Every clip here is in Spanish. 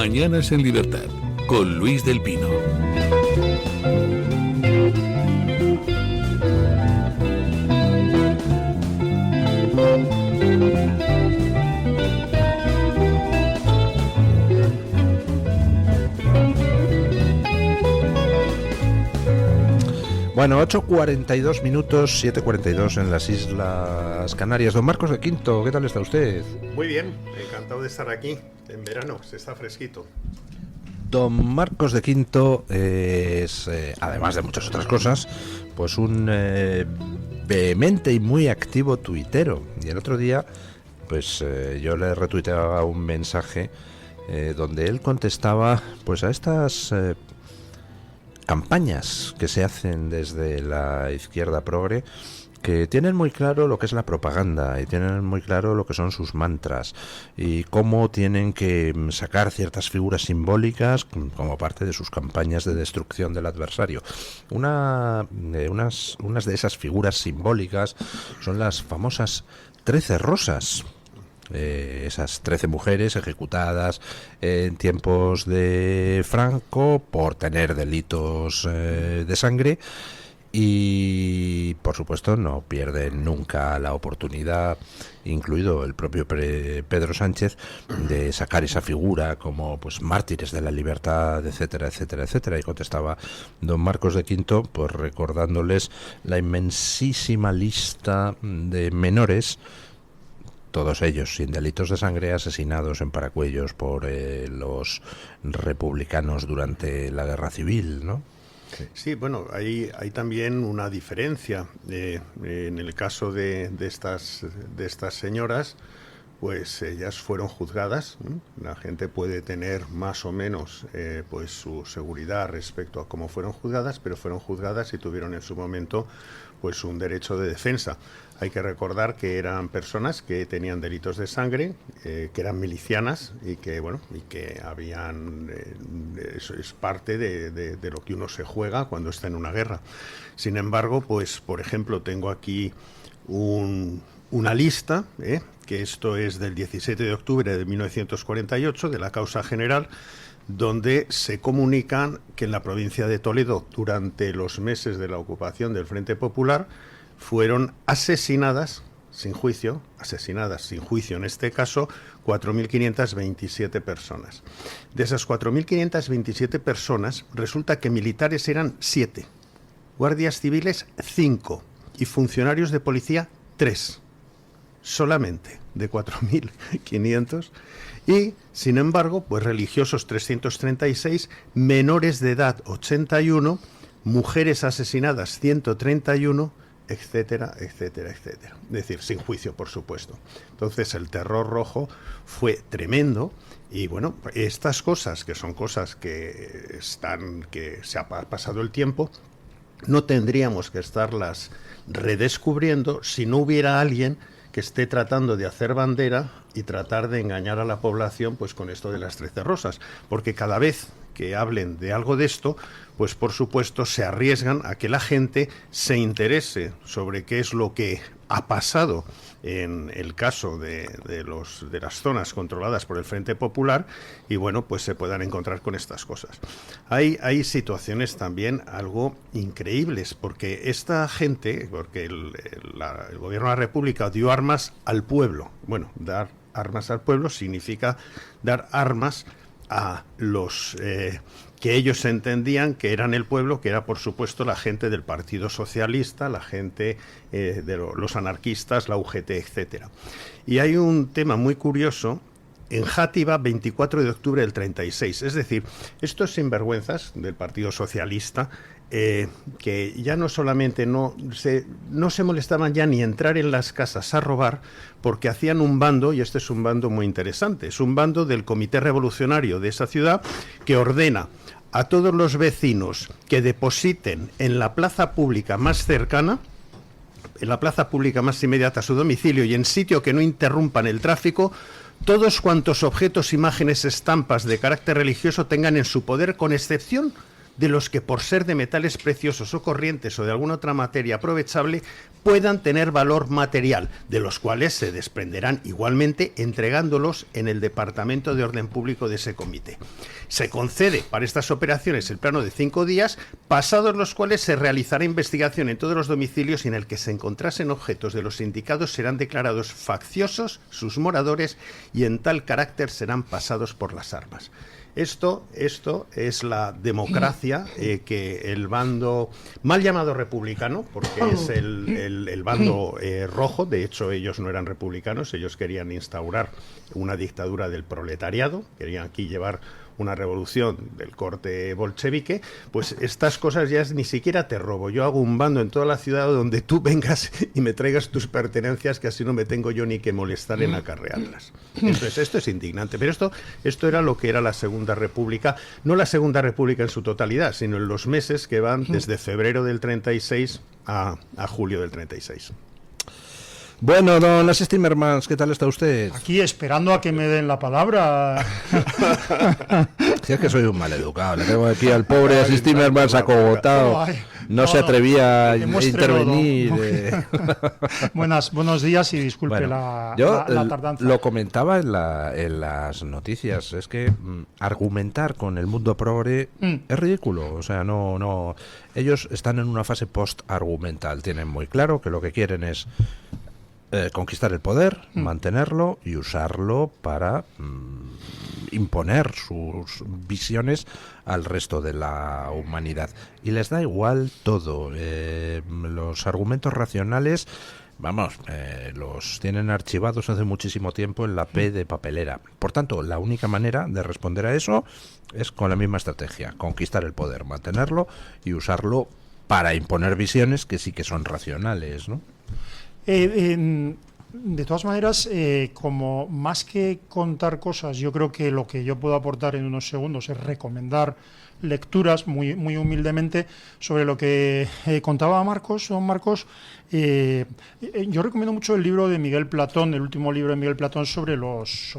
Mañanas en Libertad, con Luis del Pino. Bueno, 8:42 minutos, 7:42 en las Islas Canarias. Don Marcos de Quinto, ¿qué tal está usted? Muy bien, encantado de estar aquí. En verano, se está fresquito. Don Marcos de Quinto es, además de muchas otras cosas, pues un vehemente y muy activo tuitero. Y el otro día, pues yo le retuiteaba un mensaje donde él contestaba pues a estas campañas que se hacen desde la izquierda progre, que tienen muy claro lo que es la propaganda y tienen muy claro lo que son sus mantras y cómo tienen que sacar ciertas figuras simbólicas como parte de sus campañas de destrucción del adversario. Unas de esas figuras simbólicas son las famosas 13 rosas. Esas 13 mujeres ejecutadas en tiempos de Franco por tener delitos de sangre, y por supuesto no pierden nunca la oportunidad, incluido el propio Pedro Sánchez, de sacar esa figura como pues mártires de la libertad, etcétera, etcétera, etcétera. Y contestaba don Marcos de Quinto pues recordándoles la inmensísima lista de menores, todos ellos sin delitos de sangre, asesinados en Paracuellos por los republicanos durante la Guerra Civil, ¿no? Sí, bueno, hay también una diferencia. En el caso de estas señoras, pues ellas fueron juzgadas, ¿no? La gente puede tener más o menos pues su seguridad respecto a cómo fueron juzgadas, pero fueron juzgadas y tuvieron en su momento pues un derecho de defensa. Hay que recordar que eran personas que tenían delitos de sangre, que eran milicianas y que habían eso es parte de lo que uno se juega cuando está en una guerra. Sin embargo, pues por ejemplo tengo aquí una lista, que esto es del 17 de octubre de 1948, de la causa general, donde se comunican que en la provincia de Toledo, durante los meses de la ocupación del Frente Popular, fueron asesinadas sin juicio en este caso, 4.527 personas. De esas 4.527 personas, resulta que militares eran 7, guardias civiles 5 y funcionarios de policía 3. Solamente de 4.500, y sin embargo pues religiosos 336, menores de edad 81, mujeres asesinadas 131, etcétera, etcétera, etcétera. Es decir, sin juicio, por supuesto. Entonces el terror rojo fue tremendo. Y bueno, estas cosas, que son cosas que se ha pasado el tiempo, no tendríamos que estarlas redescubriendo si no hubiera alguien que esté tratando de hacer bandera y tratar de engañar a la población pues con esto de las 13 rosas, porque cada vez que hablen de algo de esto, pues por supuesto se arriesgan a que la gente se interese sobre qué es lo que ha pasado en el caso de las zonas controladas por el Frente Popular, y bueno, pues se puedan encontrar con estas cosas. Hay situaciones también algo increíbles, porque esta gente, porque el gobierno de la República dio armas al pueblo. Bueno, dar armas al pueblo significa dar armas a los que ellos entendían que eran el pueblo, que era por supuesto la gente del Partido Socialista, la gente de los anarquistas, la UGT, etcétera. Y hay un tema muy curioso. En Játiva, 24 de octubre del 36, es decir, estos sinvergüenzas del Partido Socialista, que ya no solamente no se molestaban ya ni entrar en las casas a robar, porque hacían un bando, y este es un bando muy interesante, es un bando del Comité Revolucionario de esa ciudad, que ordena a todos los vecinos que depositen en la plaza pública más cercana, en la plaza pública más inmediata a su domicilio y en sitio que no interrumpan el tráfico, todos cuantos objetos, imágenes, estampas de carácter religioso tengan en su poder, con excepción de los que por ser de metales preciosos o corrientes o de alguna otra materia aprovechable puedan tener valor material, de los cuales se desprenderán igualmente entregándolos en el Departamento de Orden Público de ese comité. Se concede para estas operaciones el plano de 5 días, pasados los cuales se realizará investigación en todos los domicilios y en el que se encontrasen objetos de los indicados serán declarados facciosos sus moradores y en tal carácter serán pasados por las armas. Esto es la democracia que el bando mal llamado republicano, porque es el bando rojo, de hecho ellos no eran republicanos, ellos querían instaurar una dictadura del proletariado, querían aquí llevar una revolución del corte bolchevique, pues estas cosas ya ni siquiera te robo. Yo hago un bando en toda la ciudad donde tú vengas y me traigas tus pertenencias, que así no me tengo yo ni que molestar en acarrearlas. Entonces, esto es indignante. Pero esto era lo que era la Segunda República, no la Segunda República en su totalidad, sino en los meses que van desde febrero del 36 a julio del 36. Bueno, don Asís Timmermans, ¿qué tal está usted? Aquí esperando a que me den la palabra. Si es que soy un maleducado, le tengo aquí al pobre Asís Timmermans acogotado. No se atrevía a intervenir. Buenos días y disculpe la tardanza. Lo comentaba en las noticias, es que argumentar con el mundo progre es ridículo. O sea, no. Ellos están en una fase post-argumental. Tienen muy claro que lo que quieren es conquistar el poder, mantenerlo y usarlo para imponer sus visiones al resto de la humanidad. Y les da igual todo. Los argumentos racionales, vamos, los tienen archivados hace muchísimo tiempo en la P de papelera. Por tanto, la única manera de responder a eso es con la misma estrategia: conquistar el poder, mantenerlo y usarlo para imponer visiones que sí que son racionales, ¿no? De todas maneras, como más que contar cosas, yo creo que lo que yo puedo aportar en unos segundos es recomendar lecturas muy humildemente sobre lo que contaba don Marcos. Yo recomiendo mucho el libro de Miguel Platón, el último libro de Miguel Platón sobre los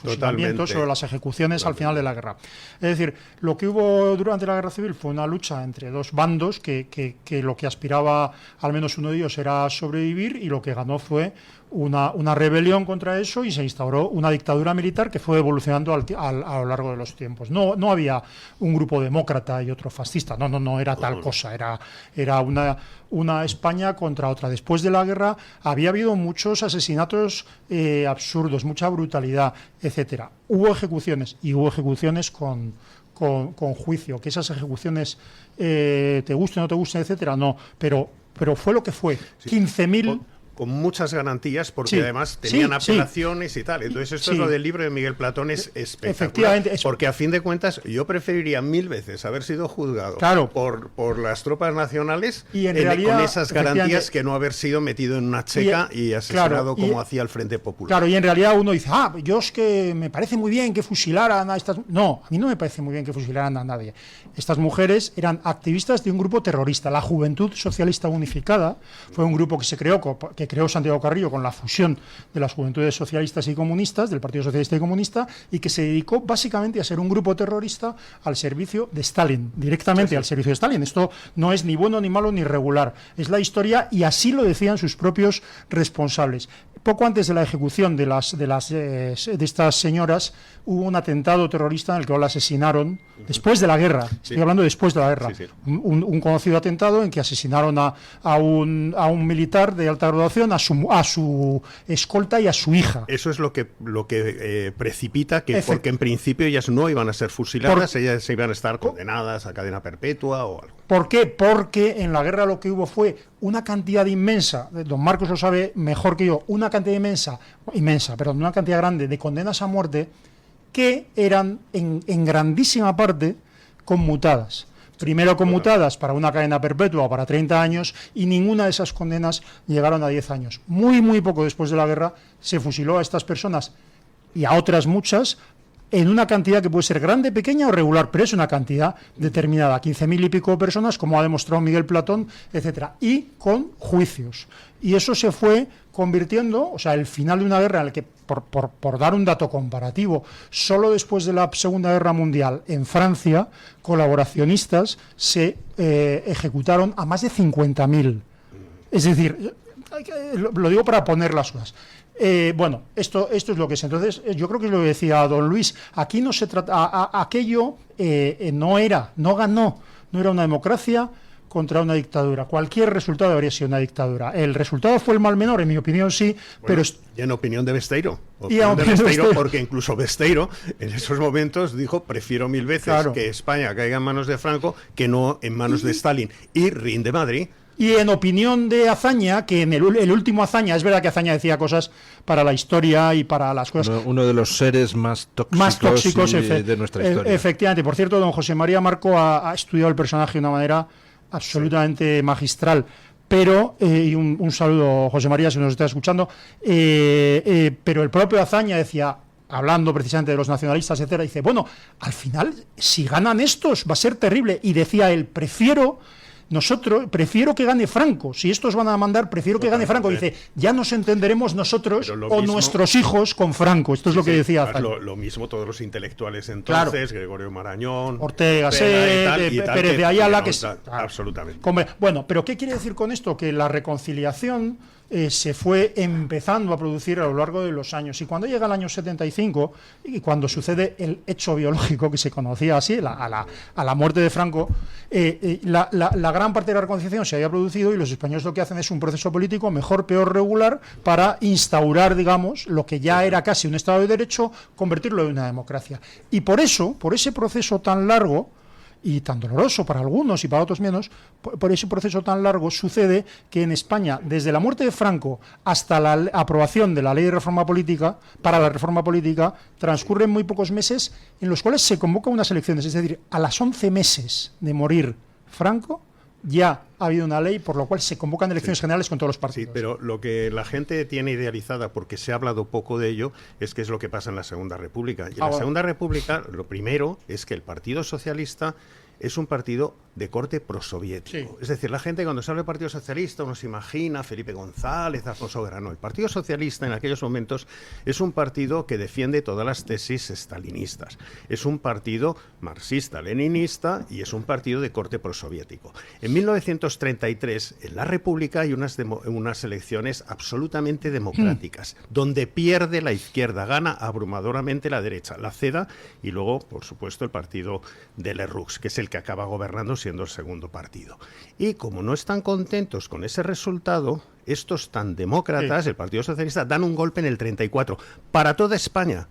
fusilamientos, sobre las ejecuciones al final de la guerra. Es decir, lo que hubo durante la guerra civil fue una lucha entre dos bandos que lo que aspiraba, al menos uno de ellos, era sobrevivir, y lo que ganó fue una rebelión contra eso, y se instauró una dictadura militar que fue evolucionando a lo largo de los tiempos. No había un grupo demócrata y otro fascista, no era tal cosa, era una España contra otra. Después de la guerra había habido muchos asesinatos absurdos, mucha brutalidad, etcétera. Hubo ejecuciones, y hubo ejecuciones con juicio. Que esas ejecuciones te gusten o no te gusten, etcétera, no, pero fue lo que fue. Sí. 15.000... Con muchas garantías, porque además tenían apelaciones y tal. Entonces esto es lo del libro de Miguel Platón, es espectacular. Efectivamente, porque a fin de cuentas yo preferiría 1000 veces haber sido juzgado por las tropas nacionales y en realidad, con esas garantías, que no haber sido metido en una checa y asesinado como hacía el Frente Popular. Claro, y en realidad uno dice, yo es que me parece muy bien que fusilaran a estas... No, a mí no me parece muy bien que fusilaran a nadie. Estas mujeres eran activistas de un grupo terrorista. La Juventud Socialista Unificada fue un grupo que se creó Santiago Carrillo con la fusión de las Juventudes Socialistas y Comunistas, del Partido Socialista y Comunista, y que se dedicó básicamente a ser un grupo terrorista al servicio de Stalin, directamente al servicio de Stalin. Esto no es ni bueno, ni malo, ni regular. Es la historia, y así lo decían sus propios responsables. Poco antes de la ejecución de estas señoras, hubo un atentado terrorista en el que la asesinaron después de la guerra. Estoy hablando después de la guerra. Un conocido atentado en que asesinaron a un militar de alta graduación, a su escolta y a su hija. Eso es lo que precipita porque en principio ellas no iban a ser fusiladas, ellas iban a estar condenadas a cadena perpetua o algo. ¿Por qué? Porque en la guerra lo que hubo fue una cantidad inmensa, don Marcos lo sabe mejor que yo, una cantidad una cantidad grande de condenas a muerte que eran en grandísima parte conmutadas. Primero conmutadas para una cadena perpetua o para 30 años, y ninguna de esas condenas llegaron a 10 años. Muy poco después de la guerra se fusiló a estas personas y a otras muchas en una cantidad que puede ser grande, pequeña o regular, pero es una cantidad determinada, 15.000 y pico personas, como ha demostrado Miguel Platón, etcétera, y con juicios. Y eso se fue convirtiendo, o sea, el final de una guerra en la que, por dar un dato comparativo, solo después de la Segunda Guerra Mundial en Francia, colaboracionistas se ejecutaron a más de 50.000. Es decir, lo digo para poner las cosas. Bueno, esto es lo que es. Entonces, yo creo que es lo que decía don Luis. Aquí no se trata, aquello no era una democracia contra una dictadura. Cualquier resultado habría sido una dictadura. El resultado fue el mal menor, en mi opinión sí, bueno, pero... Y en opinión de Besteiro. Besteiro. Porque incluso Besteiro en esos momentos dijo, prefiero 1000 veces que España caiga en manos de Franco que no en manos de Stalin. Y rinde Madrid. Y en opinión de Azaña, que en el último Azaña, es verdad que Azaña decía cosas para la historia y para las cosas... Uno de los seres más tóxicos de nuestra historia. Efectivamente. Por cierto, don José María Marco ha estudiado el personaje de una manera absolutamente magistral. Pero, y un saludo, José María, si nos está escuchando, pero el propio Azaña decía, hablando precisamente de los nacionalistas, etcétera, dice, bueno, al final, si ganan estos, va a ser terrible. Y decía él, prefiero que gane Franco. Si estos van a mandar, prefiero que gane Franco. Dice, ya nos entenderemos nosotros o nuestros hijos con Franco. Esto es lo que decía Azaña. Lo mismo todos los intelectuales entonces, claro. Gregorio Marañón, Ortega, Pérez de Ayala, absolutamente. Bueno, pero ¿qué quiere decir con esto? Que la reconciliación se fue empezando a producir a lo largo de los años. Y cuando llega el año 75, y cuando sucede el hecho biológico que se conocía así, a la muerte de Franco, la gran parte de la reconciliación se había producido y los españoles lo que hacen es un proceso político mejor, peor, regular para instaurar, digamos, lo que ya era casi un Estado de Derecho, convertirlo en una democracia. Y por ese proceso tan largo y tan doloroso para algunos y para otros menos, por ese proceso tan largo sucede que en España, desde la muerte de Franco hasta la aprobación de la ley de reforma política, para la reforma política, transcurren muy pocos meses en los cuales se convocan unas elecciones. Es decir, a los 11 meses de morir Franco, ya ha habido una ley por lo cual se convocan elecciones generales con todos los partidos. Sí, pero lo que la gente tiene idealizada, porque se ha hablado poco de ello, es que es lo que pasa en la Segunda República. Y en la Segunda República, lo primero es que el Partido Socialista es un partido de corte prosoviético. Sí. Es decir, la gente cuando se habla del Partido Socialista uno se imagina a Felipe González, a Alfonso Guerra. El Partido Socialista en aquellos momentos es un partido que defiende todas las tesis estalinistas. Es un partido marxista-leninista y es un partido de corte prosoviético. En 1933, en la República hay unas elecciones absolutamente democráticas, donde pierde la izquierda, gana abrumadoramente la derecha, la CEDA y luego, por supuesto, el partido de Lerroux, que es el que acaba gobernando siendo el segundo partido. Y como no están contentos con ese resultado, estos tan demócratas, el Partido Socialista, dan un golpe en el 34 para toda España,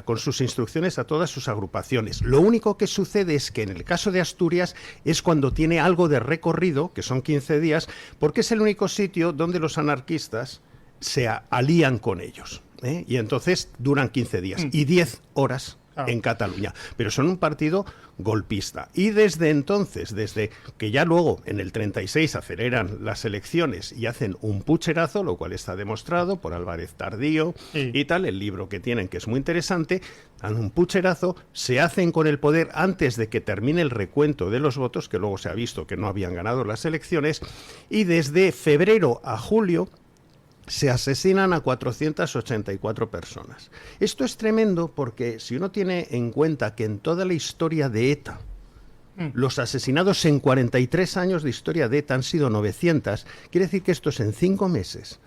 con sus instrucciones a todas sus agrupaciones. Lo único que sucede es que en el caso de Asturias es cuando tiene algo de recorrido, que son 15 días, porque es el único sitio donde los anarquistas se alían con ellos, ¿eh? Y entonces duran 15 días y 10 horas en Cataluña, pero son un partido golpista. Y desde entonces, desde que ya luego en el 36 aceleran las elecciones y hacen un pucherazo, lo cual está demostrado por Álvarez Tardío y tal, el libro que tienen, que es muy interesante, dan un pucherazo, se hacen con el poder antes de que termine el recuento de los votos, que luego se ha visto que no habían ganado las elecciones, y desde febrero a julio se asesinan a 484 personas. Esto es tremendo porque si uno tiene en cuenta que en toda la historia de ETA, los asesinados en 43 años de historia de ETA han sido 900, quiere decir que estos en 5 meses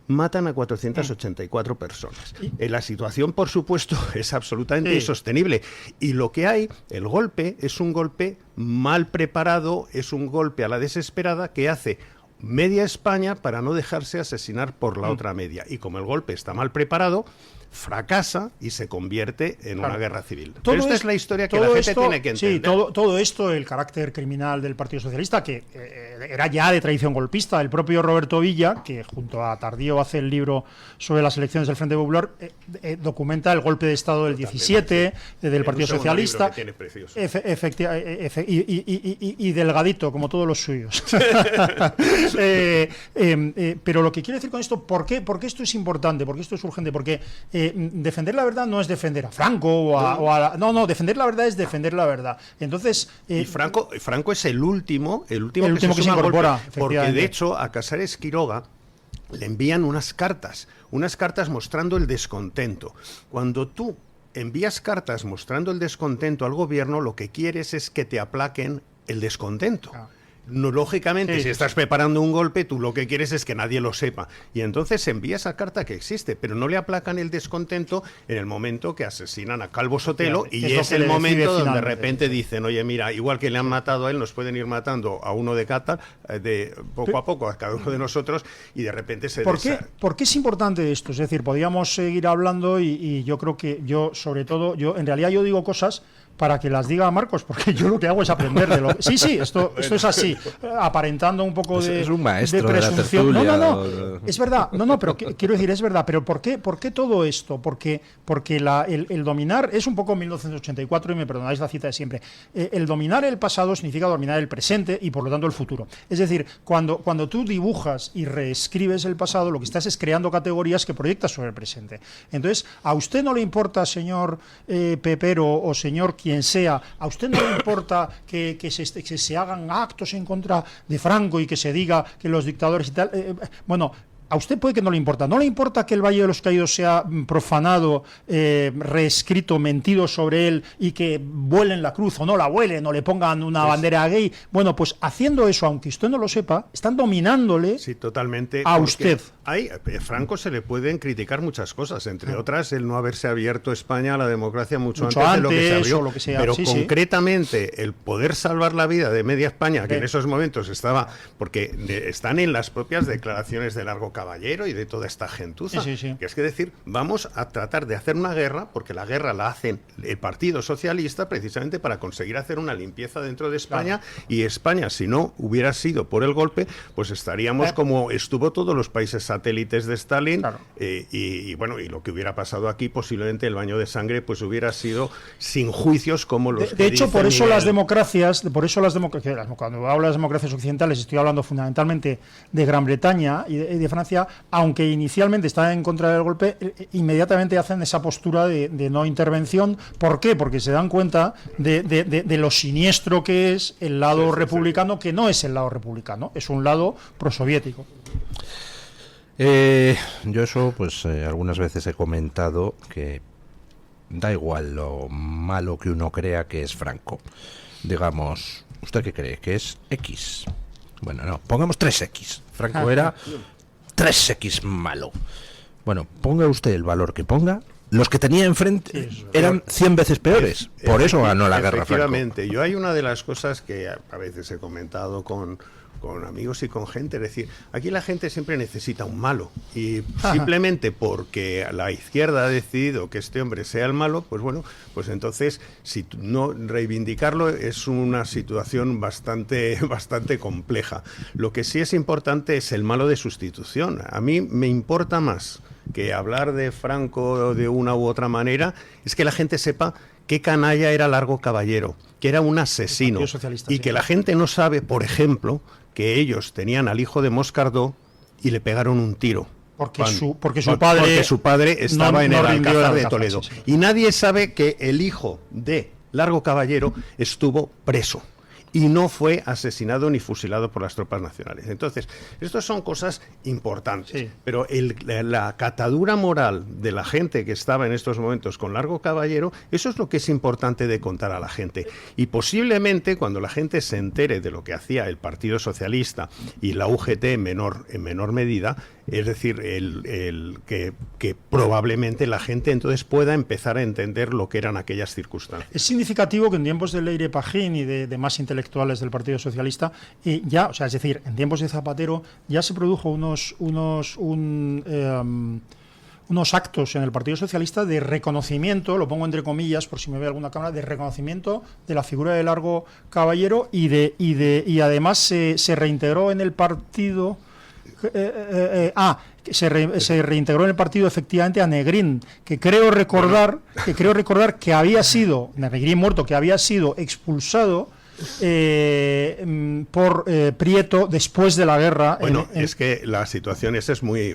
matan a 484 personas. La situación, por supuesto, es absolutamente insostenible. Y lo que hay, el golpe, es un golpe mal preparado, es un golpe a la desesperada que hace media España para no dejarse asesinar por la otra media. Y como el golpe está mal preparado, fracasa y se convierte en una guerra civil. Pero esta es la historia que la gente tiene que entender. Sí, todo esto, el carácter criminal del Partido Socialista, que era ya de tradición golpista. El propio Roberto Villa, que junto a Tardío hace el libro sobre las elecciones del Frente Popular, documenta el golpe de Estado del 17, del Partido Socialista. Y delgadito, como todos los suyos. Pero lo que quiero decir con esto, ¿por qué esto es importante? ¿Por qué esto es urgente? Porque defender la verdad no es defender a Franco no, defender la verdad es defender la verdad. Entonces, y Franco es el último que se incorpora, porque de hecho a Casares Quiroga le envían unas cartas mostrando el descontento. Cuando tú envías cartas mostrando el descontento al gobierno, lo que quieres es que te aplaquen el descontento. No, lógicamente, si estás preparando un golpe, tú lo que quieres es que nadie lo sepa. Y entonces envía esa carta que existe, pero no le aplacan el descontento en el momento que asesinan a Calvo Sotelo, y es el momento donde de repente dicen, oye, mira, igual que le han matado a él, nos pueden ir matando a uno de Qatar, de poco a poco, a cada uno de nosotros, y de repente se... ¿Por qué es importante esto? Es decir, podríamos seguir hablando y yo creo que sobre todo, en realidad yo digo cosas para que las diga Marcos, porque yo lo que hago es aprender de lo... Sí, esto es así, aparentando un poco de presunción. No, es verdad, pero quiero decir, es verdad, pero ¿por qué todo esto? Porque el dominar es un poco 1984, y me perdonáis la cita de siempre. El dominar el pasado significa dominar el presente y por lo tanto el futuro. Es decir, cuando tú dibujas y reescribes el pasado, lo que estás es creando categorías que proyectas sobre el presente. Entonces, a usted no le importa, señor Pepero o señor quien sea, a usted no le importa que se hagan actos en contra de Franco y que se diga que los dictadores y tal, a usted puede que no le importa. No le importa que el Valle de los Caídos sea profanado, reescrito, mentido sobre él y que vuelen la cruz o no la vuelen o le pongan una bandera gay. Bueno, pues haciendo eso, aunque usted no lo sepa, están dominándole totalmente a usted. A Franco se le pueden criticar muchas cosas, entre otras el no haberse abierto España a la democracia mucho antes de lo que se abrió. Lo que sea. Pero concretamente el poder salvar la vida de media España, que en esos momentos estaba, porque están en las propias declaraciones de Largo Caballero y de toda esta gentuza, que es que decir, vamos a tratar de hacer una guerra, porque la guerra la hacen el Partido Socialista precisamente para conseguir hacer una limpieza dentro de España, y España, si no hubiera sido por el golpe, pues estaríamos como estuvo todos los países satélites de Stalin, y lo que hubiera pasado aquí, posiblemente el baño de sangre pues hubiera sido sin juicios como los de hecho, por eso las democracias, cuando hablo de las democracias occidentales, estoy hablando fundamentalmente de Gran Bretaña y de Francia, aunque inicialmente estaban en contra del golpe, inmediatamente hacen esa postura de no intervención. ¿Por qué? Porque se dan cuenta de lo siniestro que es el lado republicano, que no es el lado republicano, es un lado prosoviético. Yo eso, algunas veces he comentado que da igual lo malo que uno crea que es Franco. Digamos, ¿usted qué cree? ¿Que es X? Bueno, no, pongamos 3X. Franco era 3X malo. Bueno, ponga usted el valor que ponga, los que tenía enfrente eran 100 veces peores. Por eso ganó la guerra Franco. Efectivamente, yo hay una de las cosas que a veces he comentado con amigos y con gente, es decir, aquí la gente siempre necesita un malo, y simplemente porque la izquierda ha decidido que este hombre sea el malo, pues entonces si no reivindicarlo es una situación bastante compleja. Lo que sí es importante es el malo de sustitución. A mí me importa más que hablar de Franco de una u otra manera, es que la gente sepa qué canalla era Largo Caballero, que era un asesino, y que la gente no sabe, por ejemplo, que ellos tenían al hijo de Moscardó y le pegaron un tiro. Porque su padre estaba en el Alcázar de Toledo. Y nadie sabe que el hijo de Largo Caballero estuvo preso y no fue asesinado ni fusilado por las tropas nacionales. Entonces, estas son cosas importantes, pero la catadura moral de la gente que estaba en estos momentos con Largo Caballero, eso es lo que es importante de contar a la gente. Y posiblemente cuando la gente se entere de lo que hacía el Partido Socialista y la UGT en menor medida, es decir, que probablemente la gente entonces pueda empezar a entender lo que eran aquellas circunstancias. Es significativo que en tiempos de Leire Pagín y de más intelectuales del Partido Socialista, es decir, en tiempos de Zapatero ya se produjo unos actos en el Partido Socialista de reconocimiento, lo pongo entre comillas por si me ve alguna cámara, de reconocimiento de la figura de Largo Caballero y además se reintegró en el partido. Se reintegró en el partido efectivamente a Negrín, que creo recordar que había sido Negrín muerto, que había sido expulsado por Prieto después de la guerra. Bueno, es que la situación esa es muy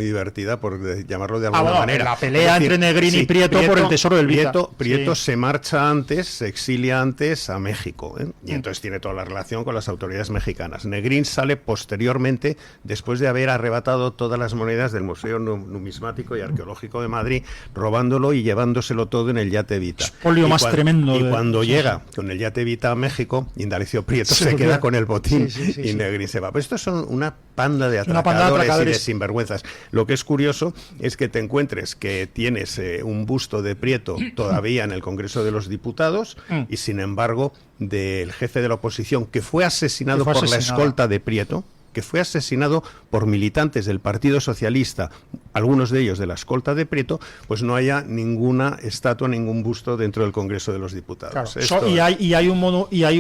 divertida, por llamarlo de alguna manera. La pelea entre Negrín y Prieto por el tesoro del Vita. Prieto se marcha antes, se exilia antes a México, y entonces tiene toda la relación con las autoridades mexicanas. Negrín sale posteriormente, después de haber arrebatado todas las monedas del Museo Numismático y Arqueológico de Madrid, robándolo y llevándoselo todo en el yate Vita. Expolio más tremendo. Y cuando llega con el yate Vita a México, Indalecio Prieto se queda con el botín y Negrín se va. Pero estos son una panda de atracadores y de sinvergüenzas. Lo que es curioso es que te encuentres que tienes un busto de Prieto todavía en el Congreso de los Diputados y sin embargo del jefe de la oposición que fue asesinado por la escolta de Prieto, que fue asesinado por militantes del Partido Socialista, algunos de ellos de la escolta de Prieto, pues no haya ninguna estatua, ningún busto dentro del Congreso de los Diputados. Claro. Y hay un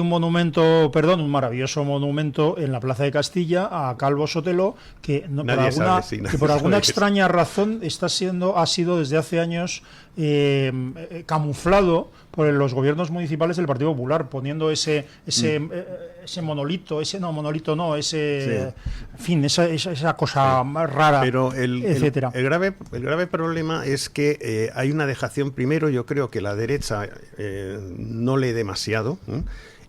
monumento, un maravilloso monumento en la Plaza de Castilla a Calvo Sotelo, que por alguna extraña razón ha sido desde hace años camuflado por los gobiernos municipales del Partido Popular, poniendo ese monolito, en fin, esa cosa más rara, pero etcétera. El grave problema es que hay una dejación. Primero, yo creo que la derecha no lee demasiado,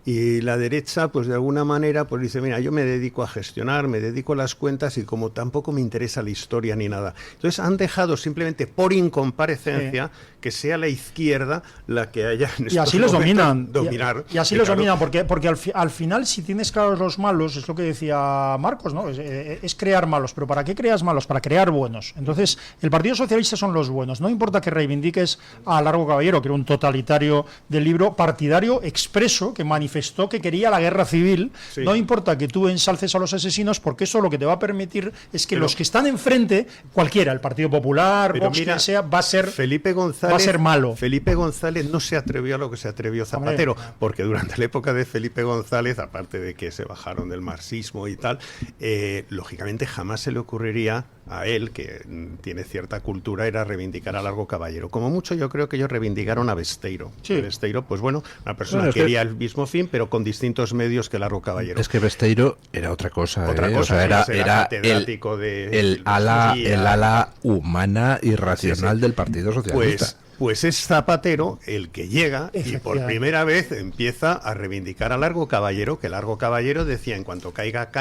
y la derecha, pues de alguna manera, pues dice, mira, yo me dedico a gestionar, me dedico a las cuentas y como tampoco me interesa la historia ni nada. Entonces han dejado simplemente por incomparecencia que sea la izquierda la que haya en y así los dominan. Dominar. Y así los dominan, porque al final, si tienes claros los malos, es lo que decía Marcos, ¿no? Es crear malos. ¿Pero para qué creas malos? Para crear buenos. Entonces, el Partido Socialista son los buenos. No importa que reivindiques a Largo Caballero, que era un totalitario del libro, partidario expreso, que manifestó que quería la guerra civil. No importa que tú ensalces a los asesinos, porque eso lo que te va a permitir es que los que están enfrente, cualquiera, el Partido Popular, Vox, quien sea, va a ser malo. Felipe González no se atrevió a lo que se atrevió Zapatero, porque durante la época de Felipe González, aparte de que se bajaron del marxismo y tal, lógicamente jamás se le ocurriría a él, que tiene cierta cultura, era reivindicar a Largo Caballero. Como mucho yo creo que ellos reivindicaron a Besteiro. Besteiro, pues bueno, una persona que quería el mismo fin, pero con distintos medios que Largo Caballero. Es que Besteiro era otra cosa. O sea, era el ala humana y racional del Partido Socialista. Pues es Zapatero el que llega y por primera vez empieza a reivindicar a Largo Caballero, que Largo Caballero decía, en cuanto caiga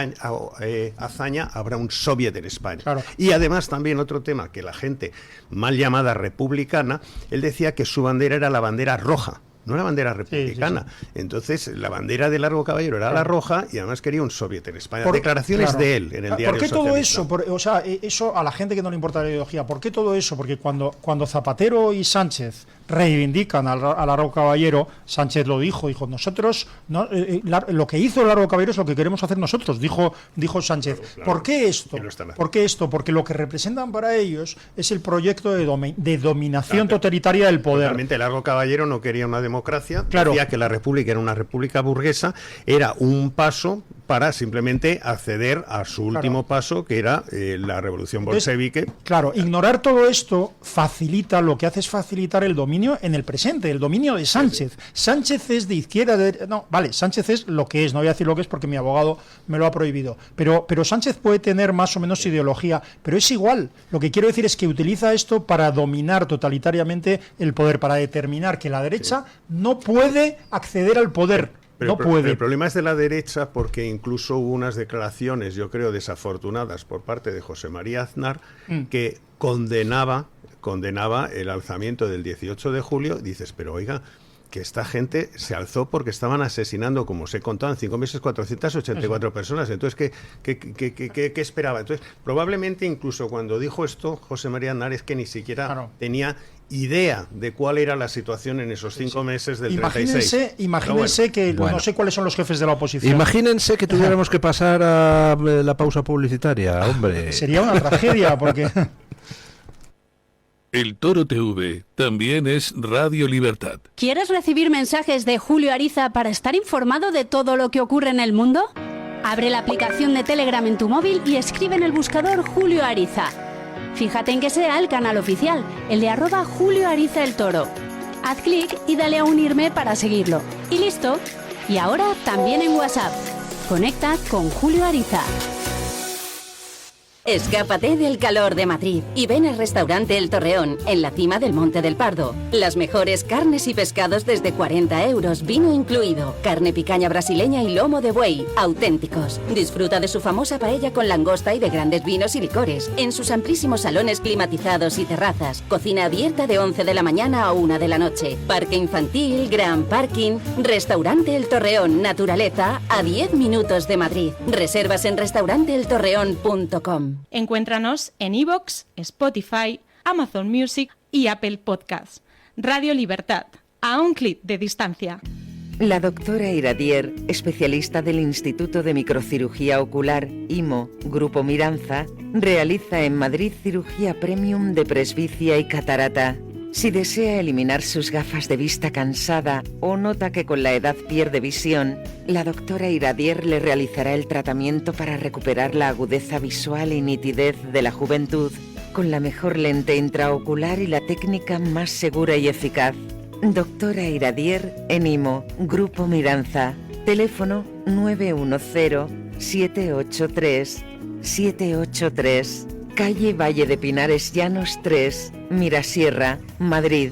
hazaña, habrá un soviet en España. Claro. Y además también otro tema, que la gente mal llamada republicana, él decía que su bandera era la bandera roja, no la bandera republicana. Entonces, la bandera de Largo Caballero era la roja y además quería un soviet en España. Declaraciones de él en el diario ¿Por qué todo socialista? eso? Eso a la gente que no le importa la ideología, ¿por qué todo eso? Porque cuando Zapatero y Sánchez reivindican a Largo Caballero, Sánchez lo dijo, nosotros, lo que hizo Largo Caballero es lo que queremos hacer nosotros, dijo Sánchez. Claro. ¿Por qué esto? Porque lo que representan para ellos es el proyecto de dominación totalitaria del poder. Realmente Largo Caballero no quería una democracia, decía que la república era una república burguesa, era un paso para simplemente acceder a su último paso, que era la revolución bolchevique. Claro, ignorar todo esto lo que hace es facilitar el dominio en el presente, el dominio de Sánchez. Sánchez es de izquierda, Sánchez es lo que es, no voy a decir lo que es porque mi abogado me lo ha prohibido, pero Sánchez puede tener más o menos ideología, pero es igual. Lo que quiero decir es que utiliza esto para dominar totalitariamente el poder, para determinar que la derecha no puede acceder al poder. No puede. El problema es de la derecha, porque incluso hubo unas declaraciones, yo creo, desafortunadas por parte de José María Aznar, que condenaba el alzamiento del 18 de julio. Dices, pero oiga, que esta gente se alzó porque estaban asesinando, como se contó, en 5 meses 484 personas. Entonces, ¿qué esperaba? Entonces, probablemente incluso cuando dijo esto José María Aznar, es que ni siquiera tenía idea de cuál era la situación en esos 5 meses del 36. Imagínense que no sé cuáles son los jefes de la oposición. Imagínense que tuviéramos que pasar a la pausa publicitaria, hombre. Sería una tragedia, porque... El Toro TV también es Radio Libertad. ¿Quieres recibir mensajes de Julio Ariza para estar informado de todo lo que ocurre en el mundo? Abre la aplicación de Telegram en tu móvil y escribe en el buscador Julio Ariza. Fíjate en que sea el canal oficial, el de @Julio Ariza el Toro. Haz clic y dale a unirme para seguirlo. Y listo. Y ahora también en WhatsApp. Conecta con Julio Ariza. Escápate del calor de Madrid y ven al restaurante El Torreón, en la cima del Monte del Pardo. Las mejores carnes y pescados desde 40 euros, vino incluido. Carne picaña brasileña y lomo de buey, auténticos. Disfruta de su famosa paella con langosta y de grandes vinos y licores. En sus amplísimos salones climatizados y terrazas. Cocina abierta de 11 de la mañana a 1 de la noche. Parque infantil, gran parking. Restaurante El Torreón, naturaleza, a 10 minutos de Madrid. Reservas en restauranteeltorreón.com. Encuéntranos en iVoox, Spotify, Amazon Music y Apple Podcasts. Radio Libertad, a un clic de distancia. La doctora Iradier, especialista del Instituto de Microcirugía Ocular, IMO, Grupo Miranza, realiza en Madrid cirugía premium de presbicia y catarata. Si desea eliminar sus gafas de vista cansada o nota que con la edad pierde visión, la doctora Iradier le realizará el tratamiento para recuperar la agudeza visual y nitidez de la juventud con la mejor lente intraocular y la técnica más segura y eficaz. Doctora Iradier en IMO, Grupo Miranza. Teléfono 910-783-783. Calle Valle de Pinares Llanos 3, Mirasierra, Madrid.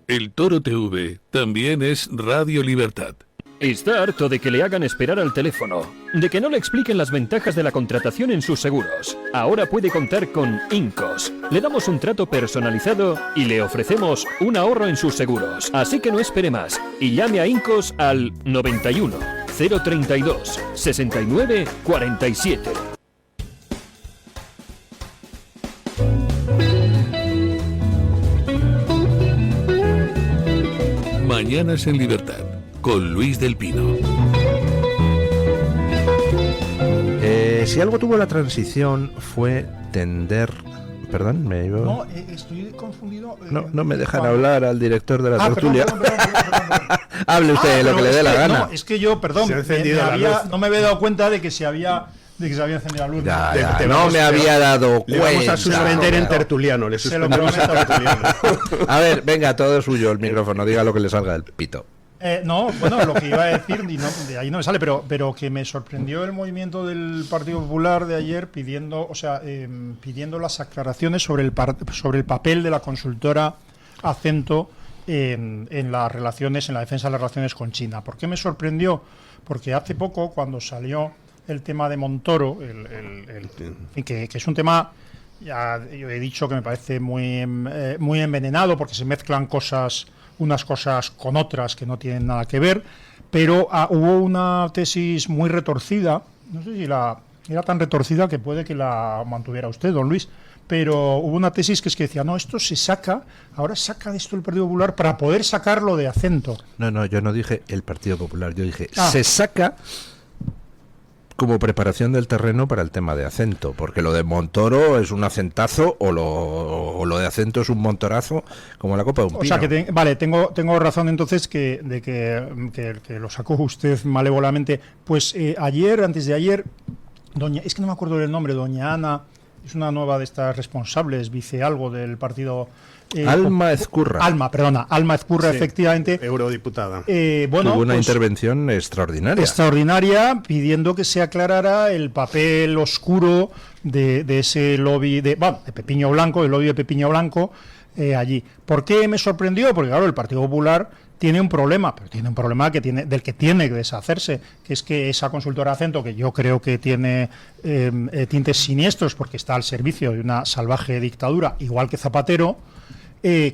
El Toro TV también es Radio Libertad. Está harto de que le hagan esperar al teléfono, de que no le expliquen las ventajas de la contratación en sus seguros. Ahora puede contar con Incos. Le damos un trato personalizado y le ofrecemos un ahorro en sus seguros. Así que no espere más y llame a Incos al 91 032 69 47. Mañanas en Libertad, con Luis del Pino. Si algo tuvo la transición fue tender... Perdón, me iba... No, estoy confundido. No me dejan hablar al director de la tertulia. Perdón. Hable usted lo que le dé la gana. No, es que yo, perdón, no me había dado cuenta de que se había encendido la luz. No me había dado cuenta. Le vamos a suspender en tertuliano. Le suspendemos en tertuliano. A ver, venga, todo suyo el micrófono. Diga lo que le salga del pito. No, bueno, lo que iba a decir, y no, de ahí no me sale, pero que me sorprendió el movimiento del Partido Popular de ayer pidiendo las aclaraciones sobre el papel de la consultora Acento en las relaciones, en la defensa de las relaciones con China. ¿Por qué me sorprendió? Porque hace poco, cuando salió el tema de Montoro, que es un tema, ya yo he dicho que me parece muy envenenado, porque se mezclan unas cosas con otras que no tienen nada que ver, pero hubo una tesis muy retorcida, no sé si era tan retorcida que puede que la mantuviera usted, don Luis, pero hubo una tesis que decía, no, esto se saca, ahora saca de esto el Partido Popular para poder sacarlo de Acento. No, yo no dije el Partido Popular, yo dije se saca como preparación del terreno para el tema de Acento, porque lo de Montoro es un acentazo o lo de Acento es un montorazo como la copa de un pino. O sea que tengo razón entonces de que lo sacó usted malévolamente. Pues antes de ayer, es que no me acuerdo del nombre, doña Ana, es una nueva de estas responsables, vice algo del partido... Alma Ezcurra. Alma Ezcurra, sí, efectivamente. Eurodiputada. Tuvo una intervención extraordinaria, pidiendo que se aclarara el papel oscuro de ese lobby de Pepiño Blanco, el lobby de Pepiño Blanco allí. ¿Por qué me sorprendió? Porque claro, el Partido Popular tiene un problema, pero tiene un problema del que tiene que deshacerse, que es que esa consultora Acento, que yo creo que tiene tintes siniestros porque está al servicio de una salvaje dictadura, igual que Zapatero,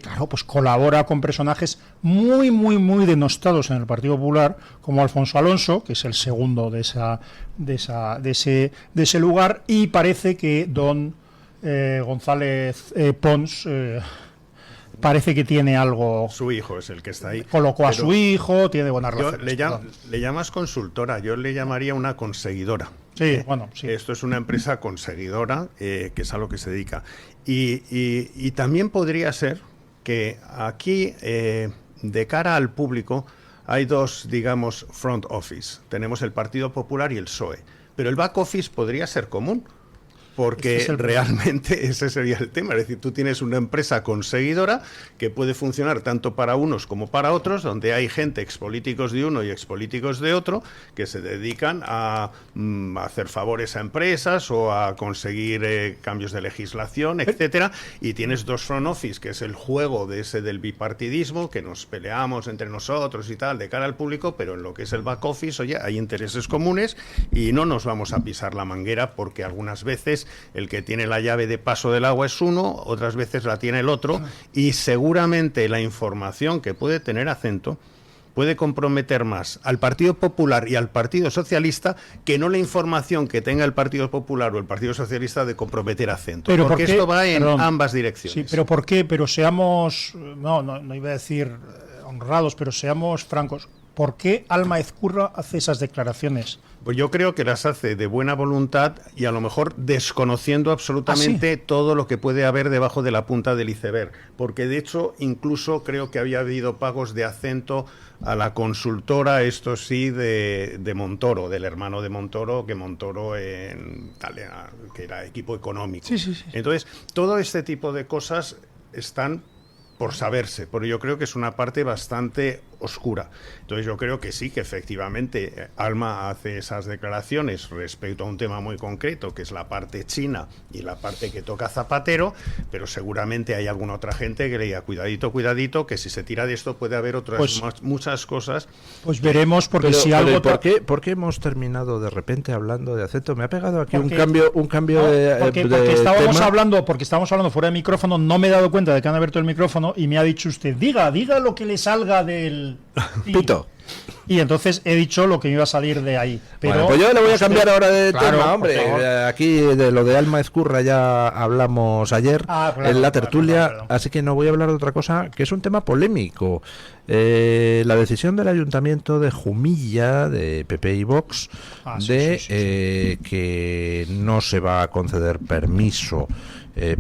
claro, pues colabora con personajes muy, muy, muy denostados en el Partido Popular, como Alfonso Alonso, que es el segundo de ese lugar, y parece que don González Pons parece que tiene algo. Su hijo es el que está ahí. Colocó a su hijo, tiene buenas relaciones. Le llamas consultora, yo le llamaría una conseguidora. Sí, bueno, sí. Esto es una empresa conseguidora, que es a lo que se dedica. Y también podría ser que aquí, de cara al público, hay dos, digamos, front office. Tenemos el Partido Popular y el PSOE. Pero el back office podría ser común, porque realmente ese sería el tema. Es decir, tú tienes una empresa conseguidora que puede funcionar tanto para unos como para otros, donde hay gente, expolíticos de uno y expolíticos de otro, que se dedican a hacer favores a empresas o a conseguir cambios de legislación, etcétera. Y tienes dos front office, que es el juego de ese del bipartidismo, que nos peleamos entre nosotros y tal, de cara al público, pero en lo que es el back office, oye, hay intereses comunes y no nos vamos a pisar la manguera, porque algunas veces el que tiene la llave de paso del agua es uno, otras veces la tiene el otro, y seguramente la información que puede tener Acento puede comprometer más al Partido Popular y al Partido Socialista que no la información que tenga el Partido Popular o el Partido Socialista de comprometer a Acento. Pero porque esto va en ambas direcciones. Sí, pero ¿por qué? Pero seamos, no iba a decir honrados, pero seamos francos. ¿Por qué Alma Ezcurra hace esas declaraciones? Pues yo creo que las hace de buena voluntad y a lo mejor desconociendo absolutamente todo lo que puede haber debajo de la punta del iceberg. Porque de hecho incluso creo que había habido pagos de Acento a la consultora, esto sí, de Montoro, del hermano de Montoro, que Montoro que era equipo económico. Sí. Entonces, todo este tipo de cosas están por saberse, pero yo creo que es una parte bastante oscura. Entonces yo creo que sí, que efectivamente Alma hace esas declaraciones respecto a un tema muy concreto, que es la parte china y la parte que toca Zapatero, pero seguramente hay alguna otra gente que le diga cuidadito, que si se tira de esto puede haber otras muchas cosas. Pues veremos, porque pero, si algo... ¿Por qué hemos terminado de repente hablando de Acento? Me ha pegado aquí un cambio porque estábamos hablando fuera de micrófono, no me he dado cuenta de que han abierto el micrófono y me ha dicho usted, diga lo que le salga del pito. Y entonces he dicho lo que me iba a salir de ahí. Pero bueno, pues yo le voy a cambiar ahora de tema, hombre. Aquí de lo de Alma Ezcurra ya hablamos ayer en la tertulia, perdón. Así que no voy a hablar de otra cosa, que es un tema polémico. La decisión del Ayuntamiento de Jumilla, de PP y Vox, que no se va a conceder permiso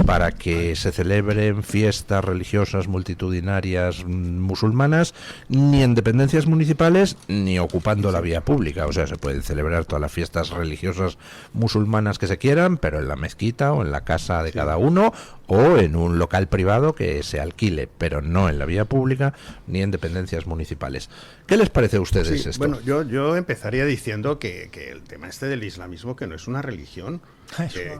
para que se celebren fiestas religiosas multitudinarias musulmanas, ni en dependencias municipales, ni ocupando la vía pública. O sea, se pueden celebrar todas las fiestas religiosas musulmanas que se quieran, pero en la mezquita o en la casa de cada uno, o en un local privado que se alquile, pero no en la vía pública ni en dependencias municipales. ¿Qué les parece a ustedes esto? Bueno, yo empezaría diciendo que el tema este del islamismo, que no es una religión,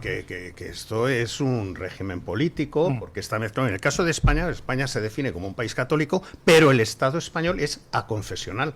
que esto es un régimen político, porque está mezclado. En el caso de España, España se define como un país católico, pero el Estado español es aconfesional.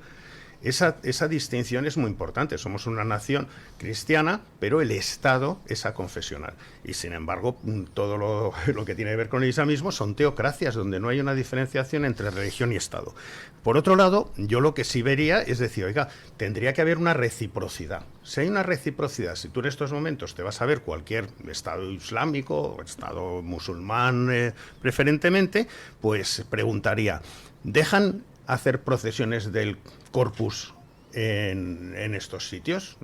Esa distinción es muy importante. Somos una nación cristiana, pero el Estado es aconfesional. Y sin embargo, todo lo que tiene que ver con el islamismo son teocracias, donde no hay una diferenciación entre religión y Estado. Por otro lado, yo lo que sí vería es decir, oiga, tendría que haber una reciprocidad. Si hay una reciprocidad, si tú en estos momentos te vas a ver cualquier Estado islámico o Estado musulmán preferentemente, pues preguntaría, ¿dejan hacer procesiones del Corpus en estos sitios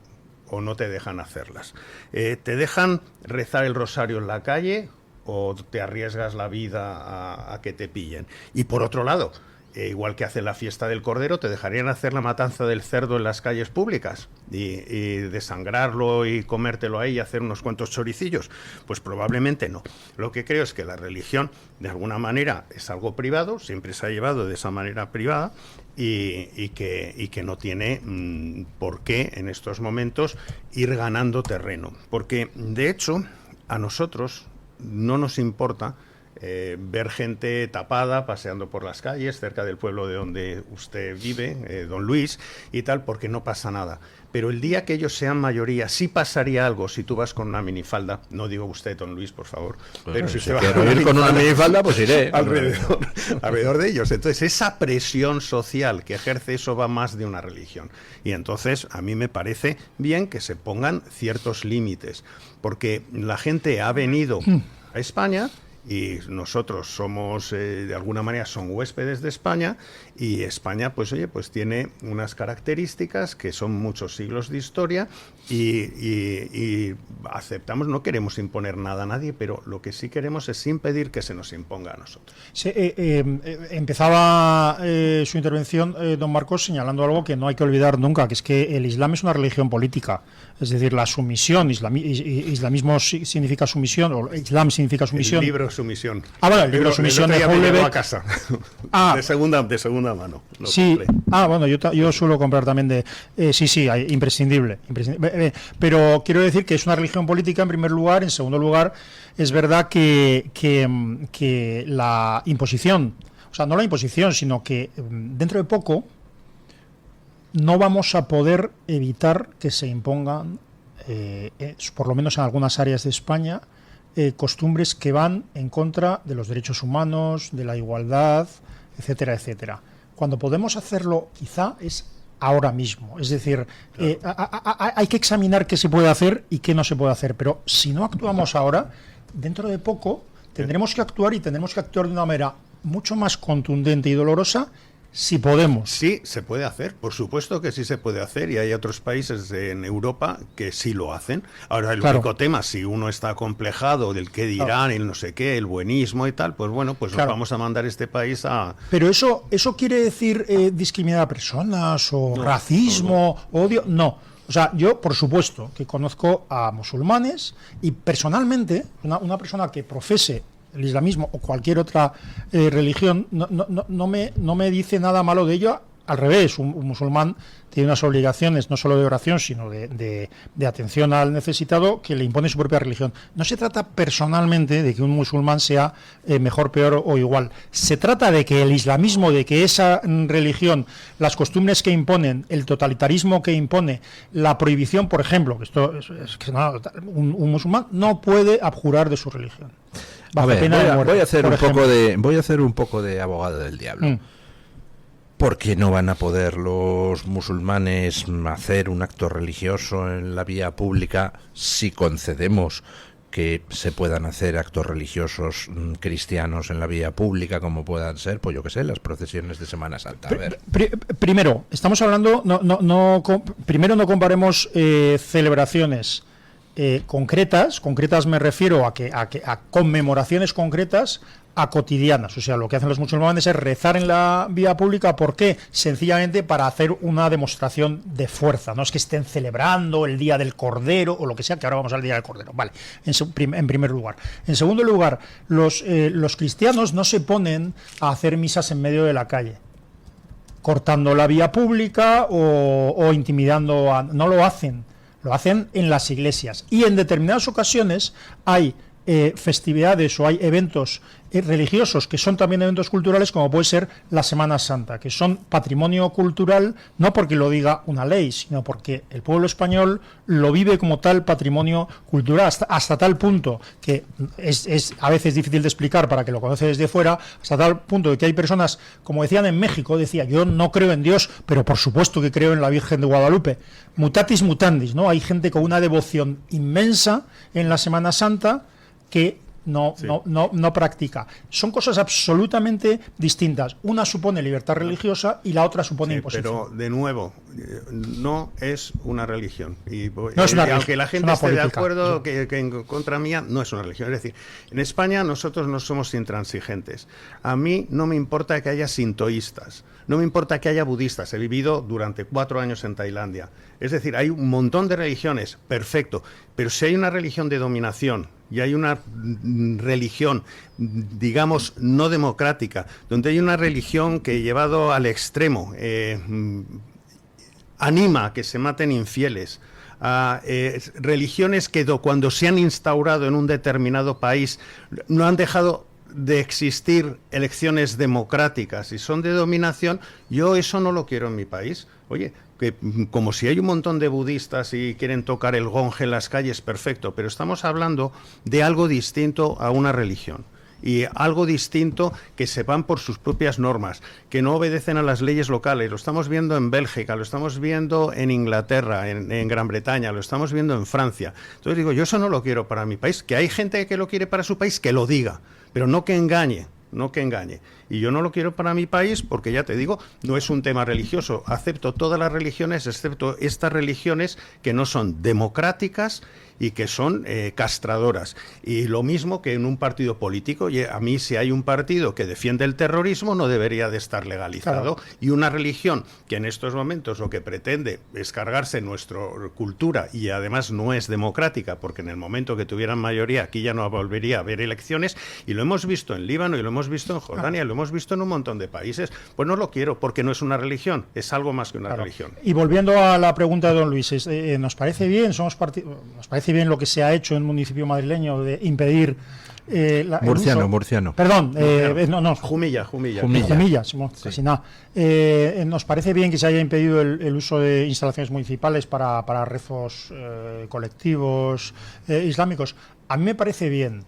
o no te dejan hacerlas? ¿Te dejan rezar el rosario en la calle o te arriesgas la vida a que te pillen? Y por otro lado, igual que hacen la fiesta del Cordero, ¿te dejarían hacer la matanza del cerdo en las calles públicas y desangrarlo y comértelo ahí y hacer unos cuantos choricillos? Pues probablemente no. Lo que creo es que la religión, de alguna manera, es algo privado, siempre se ha llevado de esa manera privada, y que no tiene por qué en estos momentos ir ganando terreno. Porque, de hecho, a nosotros no nos importa ver gente tapada paseando por las calles cerca del pueblo de donde usted vive, don Luis, y tal, porque no pasa nada. Pero el día que ellos sean mayoría, sí pasaría algo si tú vas con una minifalda. No digo usted, don Luis, por favor. Pero si usted va con una minifalda, pues iré. alrededor de ellos. Entonces, esa presión social que ejerce eso va más de una religión. Y entonces, a mí me parece bien que se pongan ciertos límites. Porque la gente ha venido a España y nosotros somos, de alguna manera, son huéspedes de España, y España, pues oye, pues tiene unas características que son muchos siglos de historia y aceptamos, no queremos imponer nada a nadie, pero lo que sí queremos es impedir que se nos imponga a nosotros. Sí, empezaba su intervención, don Marcos, señalando algo que no hay que olvidar nunca, que es que el Islam es una religión política. Es decir, la sumisión, islamismo significa sumisión, o Islam significa sumisión. El libro Sumisión. Bueno, el libro Sumisión de Houellebecq a casa. De segunda mano. Sí. Bueno, yo suelo comprar también de... sí, imprescindible. Pero quiero decir que es una religión política en primer lugar. En segundo lugar, es verdad que la imposición, o sea, no la imposición, sino que dentro de poco no vamos a poder evitar que se impongan, por lo menos en algunas áreas de España, costumbres que van en contra de los derechos humanos, de la igualdad, etcétera, etcétera. Cuando podemos hacerlo, quizá, es ahora mismo. Es decir, hay que examinar qué se puede hacer y qué no se puede hacer. Pero si no actuamos ahora, dentro de poco tendremos que actuar, y tendremos que actuar de una manera mucho más contundente y dolorosa, si podemos. Sí, se puede hacer, por supuesto que sí se puede hacer, y hay otros países en Europa que sí lo hacen. Ahora, el único tema, si uno está acomplejado del qué dirán, el no sé qué, el buenismo y tal, pues bueno, pues nos vamos a mandar este país a... Pero eso quiere decir discriminar a personas, o racismo, odio, no. O sea, yo, por supuesto, que conozco a musulmanes, y personalmente, una persona que profese el islamismo o cualquier otra religión no me dice nada malo de ello. Al revés, un musulmán tiene unas obligaciones no solo de oración, sino de atención al necesitado, que le impone su propia religión. No se trata personalmente de que un musulmán sea mejor, peor o igual. Se trata de que el islamismo, de que esa religión, las costumbres que imponen, el totalitarismo que impone, la prohibición, por ejemplo, que esto es que un musulmán no puede abjurar de su religión. A ver, voy a hacer un poco de abogado del diablo. ¿Por qué no van a poder los musulmanes hacer un acto religioso en la vía pública si concedemos que se puedan hacer actos religiosos cristianos en la vía pública, como puedan ser, pues yo qué sé, las procesiones de Semana Santa? A ver. Primero, estamos hablando, primero no comparemos celebraciones concretas me refiero a conmemoraciones concretas, a cotidianas. O sea, lo que hacen los musulmanes es rezar en la vía pública. ¿Por qué? Sencillamente para hacer una demostración de fuerza. No es que estén celebrando el Día del Cordero o lo que sea, que ahora vamos al Día del Cordero. Vale, en primer lugar. En segundo lugar, los cristianos no se ponen a hacer misas en medio de la calle, cortando la vía pública o intimidando no lo hacen. Lo hacen en las iglesias, y en determinadas ocasiones hay festividades o hay eventos religiosos que son también eventos culturales, como puede ser la Semana Santa, que son patrimonio cultural, no porque lo diga una ley, sino porque el pueblo español lo vive como tal patrimonio cultural, hasta tal punto que es a veces difícil de explicar para que lo conoce desde fuera, hasta tal punto de que hay personas, como decían en México, yo no creo en Dios, pero por supuesto que creo en la Virgen de Guadalupe. Mutatis mutandis, ¿no? Hay gente con una devoción inmensa en la Semana Santa que no practica. Son cosas absolutamente distintas. Una supone libertad religiosa y la otra supone imposición. Pero, de nuevo, no es una religión. Y no es una religión, aunque la gente esté de acuerdo que en contra mía, no es una religión. Es decir, en España nosotros no somos intransigentes. A mí no me importa que haya sintoístas, no me importa que haya budistas. He vivido durante 4 años en Tailandia. Es decir, hay un montón de religiones, perfecto. Pero si hay una religión de dominación y hay una religión, digamos, no democrática, donde hay una religión que, llevado al extremo, anima a que se maten infieles, a religiones que cuando se han instaurado en un determinado país no han dejado de existir elecciones democráticas y son de dominación, yo eso no lo quiero en mi país. Oye, que como si hay un montón de budistas y quieren tocar el gong en las calles, perfecto, pero estamos hablando de algo distinto a una religión. Y algo distinto, que se van por sus propias normas, que no obedecen a las leyes locales. Lo estamos viendo en Bélgica, lo estamos viendo en Inglaterra, en Gran Bretaña, lo estamos viendo en Francia. Entonces digo, yo eso no lo quiero para mi país. Que hay gente que lo quiere para su país, que lo diga, pero no que engañe. y yo no lo quiero para mi país porque, ya te digo, no es un tema religioso. Acepto todas las religiones, excepto estas religiones que no son democráticas y que son castradoras. Y lo mismo que en un partido político. Y a mí, si hay un partido que defiende el terrorismo, no debería de estar legalizado. Claro. Y una religión que en estos momentos lo que pretende es cargarse nuestra cultura y además no es democrática, porque en el momento que tuvieran mayoría aquí ya no volvería a haber elecciones, y lo hemos visto en Líbano y lo hemos visto en Jordania, lo hemos visto en un montón de países. Pues no lo quiero, porque no es una religión, es algo más que una religión. Y volviendo a la pregunta de don Luis, ¿nos parece bien, nos parece bien lo que se ha hecho en el municipio madrileño de impedir Murciano. Perdón, Jumilla. Casi nada. Nos parece bien que se haya impedido el uso de instalaciones municipales para rezos colectivos islámicos. A mí me parece bien.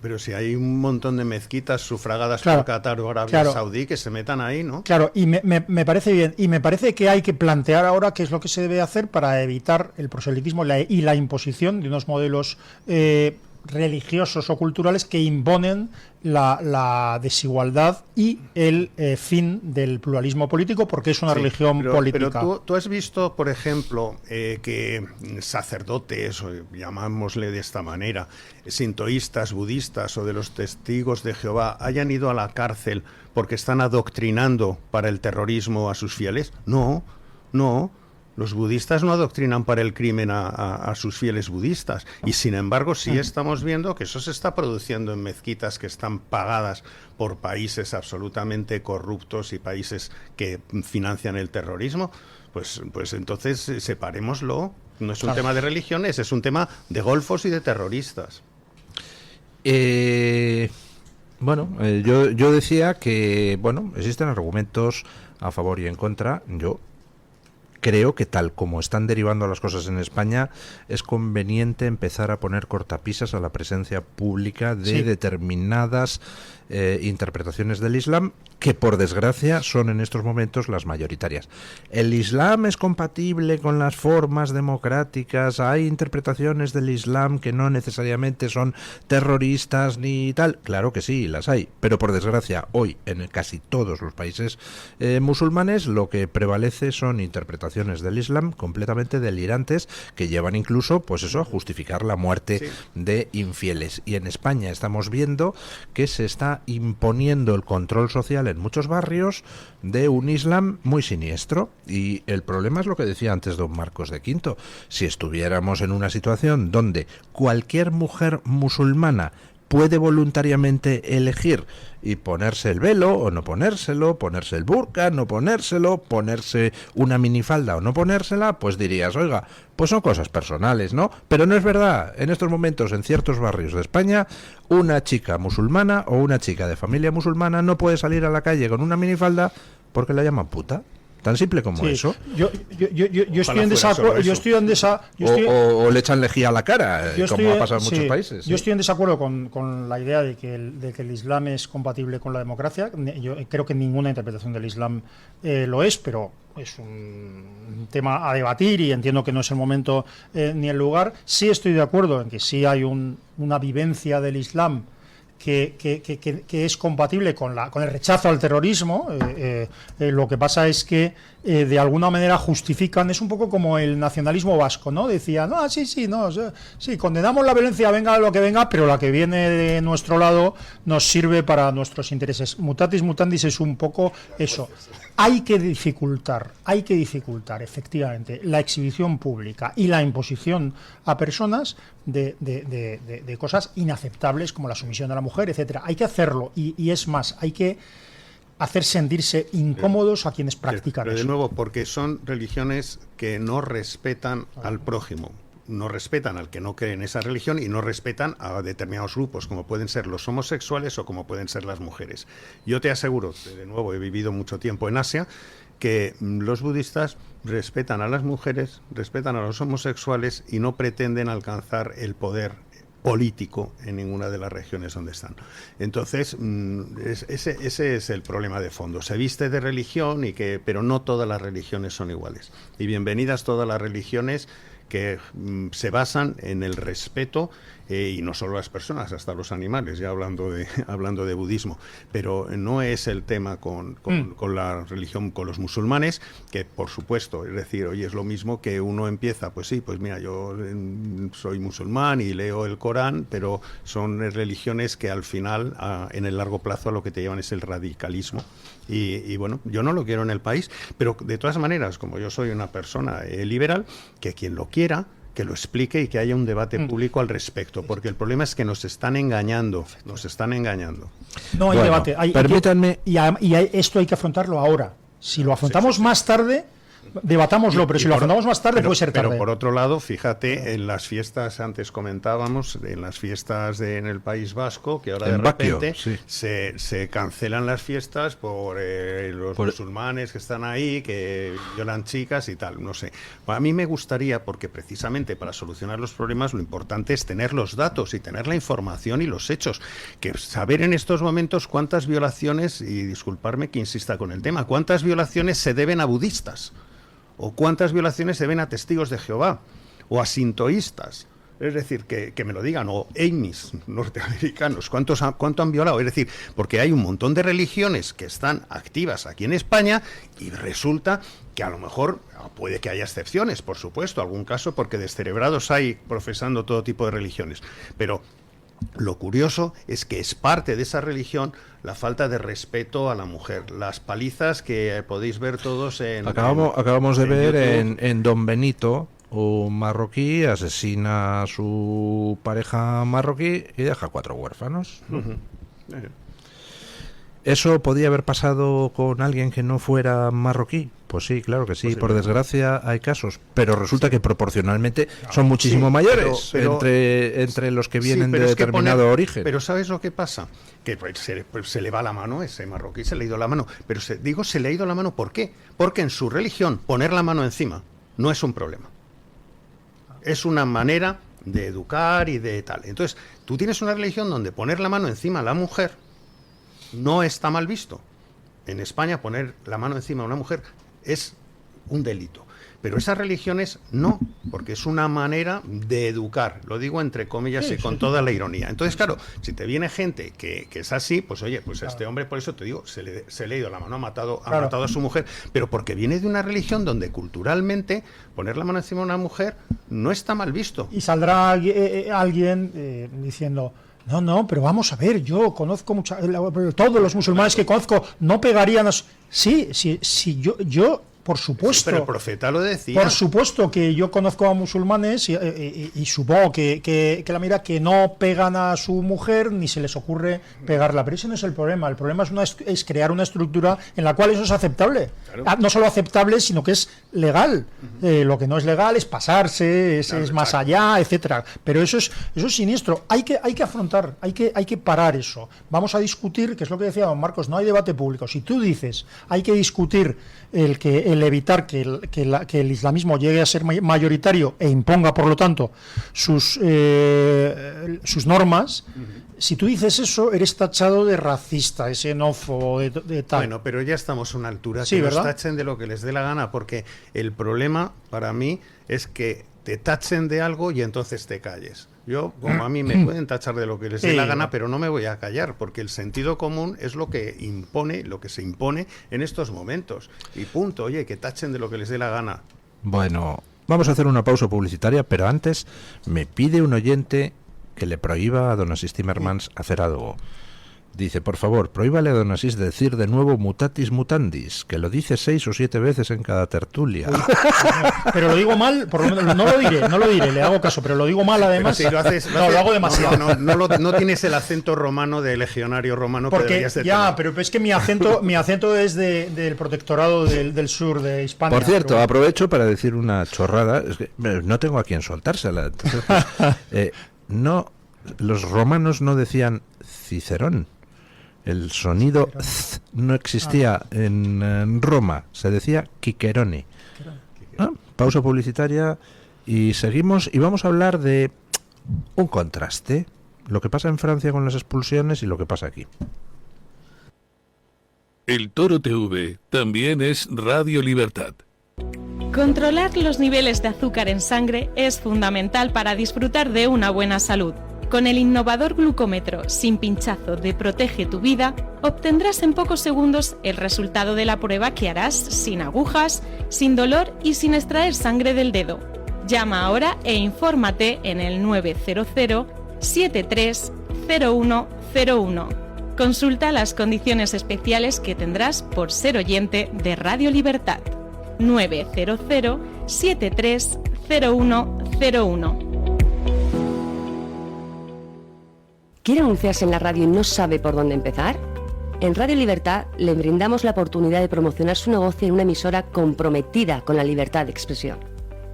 Pero si hay un montón de mezquitas sufragadas por Qatar o Arabia Saudí, que se metan ahí, ¿no? Claro, y me parece bien. Y me parece que hay que plantear ahora qué es lo que se debe hacer para evitar el proselitismo y la imposición de unos modelos religiosos o culturales que imponen la desigualdad y el fin del pluralismo político, porque es una religión política. Pero tú has visto, por ejemplo, que sacerdotes, o llamámosle de esta manera, sintoístas, budistas o de los testigos de Jehová hayan ido a la cárcel porque están adoctrinando para el terrorismo a sus fieles. No. Los budistas no adoctrinan para el crimen a sus fieles budistas, y sin embargo sí estamos viendo que eso se está produciendo en mezquitas que están pagadas por países absolutamente corruptos y países que financian el terrorismo. Pues entonces separémoslo. No es un tema de religiones, es un tema de golfos y de terroristas. Yo decía que existen argumentos a favor y en contra. Yo creo que tal como están derivando las cosas en España, es conveniente empezar a poner cortapisas a la presencia pública de determinadas interpretaciones del Islam, que por desgracia son en estos momentos las mayoritarias. ¿El Islam es compatible con las formas democráticas? ¿Hay interpretaciones del Islam que no necesariamente son terroristas ni tal? Claro que sí, las hay, pero por desgracia hoy en casi todos los países musulmanes lo que prevalece son interpretaciones del Islam completamente delirantes, que llevan incluso a justificar la muerte de infieles. Y en España estamos viendo que se está imponiendo el control social en muchos barrios de un Islam muy siniestro, y el problema es lo que decía antes don Marcos de Quinto. Si estuviéramos en una situación donde cualquier mujer musulmana puede voluntariamente elegir y ponerse el velo o no ponérselo, ponerse el burka, no ponérselo, ponerse una minifalda o no ponérsela, pues dirías, oiga, pues son cosas personales, ¿no? Pero no es verdad. En estos momentos, en ciertos barrios de España, una chica musulmana o una chica de familia musulmana no puede salir a la calle con una minifalda porque la llaman puta. Tan simple como eso. Yo estoy en desacuerdo. O le echan lejía a la cara, como ha pasado en muchos países. Yo estoy en desacuerdo con la idea de que el Islam es compatible con la democracia. Yo creo que ninguna interpretación del Islam lo es, pero es un tema a debatir y entiendo que no es el momento ni el lugar. Sí estoy de acuerdo en que sí hay una vivencia del Islam que es compatible con el rechazo al terrorismo. Lo que pasa es que de alguna manera justifican, es un poco como el nacionalismo vasco, ¿no? Decían, sí, condenamos la violencia, venga lo que venga, pero la que viene de nuestro lado nos sirve para nuestros intereses. Mutatis mutandis es un poco eso. Hay que dificultar efectivamente la exhibición pública y la imposición a personas de cosas inaceptables como la sumisión de la mujer, etcétera. Hay que hacerlo y es más, hay que hacer sentirse incómodos a quienes practican pero eso. De nuevo, porque son religiones que no respetan al prójimo, no respetan al que no cree en esa religión y no respetan a determinados grupos, como pueden ser los homosexuales o como pueden ser las mujeres. Yo te aseguro, de nuevo, he vivido mucho tiempo en Asia, que los budistas respetan a las mujeres, respetan a los homosexuales y no pretenden alcanzar el poder político en ninguna de las regiones donde están. Entonces, ese es el problema de fondo. Se viste de religión, pero no todas las religiones son iguales. Y bienvenidas todas las religiones que se basan en el respeto, y no solo a las personas, hasta los animales, ya hablando de budismo. Pero no es el tema con la religión, con los musulmanes, que por supuesto, es decir, oye, es lo mismo que uno empieza, pues sí, pues mira, yo soy musulmán y leo el Corán, pero son religiones que al final, en el largo plazo, a lo que te llevan es el radicalismo. Y bueno, yo no lo quiero en el país, pero de todas maneras, como yo soy una persona liberal, que quien lo quiera, que lo explique y que haya un debate público al respecto, porque el problema es que nos están engañando. No hay debate. Permítanme. Esto hay que afrontarlo ahora. Si lo afrontamos más tarde, debatámoslo, pero si lo afrontamos más tarde puede ser tarde. Pero por otro lado, fíjate, en las fiestas, antes comentábamos, en las fiestas en el País Vasco, que ahora de repente se cancelan las fiestas por los musulmanes que están ahí, que violan chicas y tal, no sé. A mí me gustaría, porque precisamente para solucionar los problemas lo importante es tener los datos y tener la información y los hechos, que saber en estos momentos cuántas violaciones, y disculparme que insista con el tema, cuántas violaciones se deben a budistas, o cuántas violaciones se ven a testigos de Jehová, o a sintoístas. Es decir, que me lo digan, o Amis norteamericanos, ¿cuánto han violado? Es decir, porque hay un montón de religiones que están activas aquí en España y resulta que a lo mejor puede que haya excepciones, por supuesto, algún caso, porque descerebrados hay profesando todo tipo de religiones. Pero lo curioso es que es parte de esa religión la falta de respeto a la mujer. Las palizas que podéis ver todos en... Acabamos de ver YouTube. en Don Benito, un marroquí asesina a su pareja marroquí y deja 4 huérfanos. ¿Eso podía haber pasado con alguien que no fuera marroquí? Pues sí, claro que sí. Por desgracia hay casos, pero resulta que proporcionalmente son muchísimo mayores entre los que vienen de determinado origen. Pero ¿sabes lo que pasa? Que se le va la mano, ese marroquí se le ha ido la mano. Pero se le ha ido la mano, ¿por qué? Porque en su religión poner la mano encima no es un problema. Es una manera de educar y de tal. Entonces, tú tienes una religión donde poner la mano encima a la mujer no está mal visto. En España poner la mano encima a una mujer es un delito. Pero esas religiones no, porque es una manera de educar. Lo digo entre comillas y con toda la ironía. Entonces, claro, si te viene gente que es así, pues oye, pues este hombre, por eso te digo, se le ha ido la mano, ha matado a su mujer, pero porque viene de una religión donde culturalmente poner la mano encima a una mujer no está mal visto. Y saldrá alguien diciendo... No, pero vamos a ver, yo conozco todos los musulmanes que conozco no pegarían a... Sí, yo por supuesto. Pero el profeta lo decía. Por supuesto que yo conozco a musulmanes y supongo que la mira que no pegan a su mujer ni se les ocurre pegarla, pero ese no es el problema. El problema es crear una estructura en la cual eso es aceptable. Claro. No solo aceptable, sino que es legal. Lo que no es legal es pasarse, es más allá, etcétera. Pero eso es siniestro. Hay que afrontar, hay que parar eso. Vamos a discutir, que es lo que decía don Marcos, no hay debate público. Si tú dices, hay que discutir el evitar que el islamismo llegue a ser mayoritario e imponga, por lo tanto, sus normas, si tú dices eso, eres tachado de racista, de xenófobo, de tal. Bueno, pero ya estamos a una altura sí, que ¿verdad? nos tachen de lo que les dé la gana, porque el problema para mí es que te tachen de algo y entonces te calles. Yo, como a mí me pueden tachar de lo que les dé la gana, pero no me voy a callar, porque el sentido común es lo que se impone en estos momentos. Y punto, oye, que tachen de lo que les dé la gana. Bueno, vamos a hacer una pausa publicitaria, pero antes me pide un oyente que le prohíba a don Asís Timmermans hacer algo. Dice, por favor, prohíbale a don Asís decir de nuevo mutatis mutandis, que lo dice 6 o 7 veces en cada tertulia. Uy, pero lo digo mal, por lo menos, no lo diré, le hago caso, pero lo digo mal además. Si lo hago demasiado. No tienes el acento romano de legionario romano porque que deberías de ya, tener. pero es que mi acento es del protectorado del sur de Hispania. Por cierto, aprovecho para decir una chorrada, es que no tengo a quien soltársela. Entonces, pues, los romanos no decían Cicerón. El sonido z no existía en Roma, se decía Quiquerone. Pausa publicitaria y seguimos y vamos a hablar de un contraste, lo que pasa en Francia con las expulsiones y lo que pasa aquí. El Toro TV también es Radio Libertad. Controlar los niveles de azúcar en sangre es fundamental para disfrutar de una buena salud. Con el innovador glucómetro sin pinchazo de Protege tu Vida, obtendrás en pocos segundos el resultado de la prueba que harás sin agujas, sin dolor y sin extraer sangre del dedo. Llama ahora e infórmate en el 900 730101. Consulta las condiciones especiales que tendrás por ser oyente de Radio Libertad. 900 730101. ¿Quiere anunciarse en la radio y no sabe por dónde empezar? En Radio Libertad le brindamos la oportunidad de promocionar su negocio en una emisora comprometida con la libertad de expresión.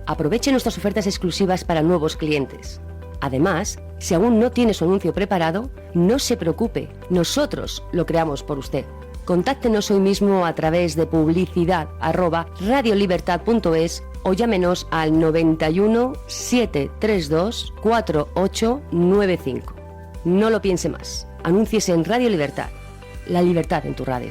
Aproveche nuestras ofertas exclusivas para nuevos clientes. Además, si aún no tiene su anuncio preparado, no se preocupe, nosotros lo creamos por usted. Contáctenos hoy mismo a través de publicidad@radiolibertad.es o llámenos al 91 732 4895. No lo piense más. Anúnciese en Radio Libertad. La libertad en tu radio.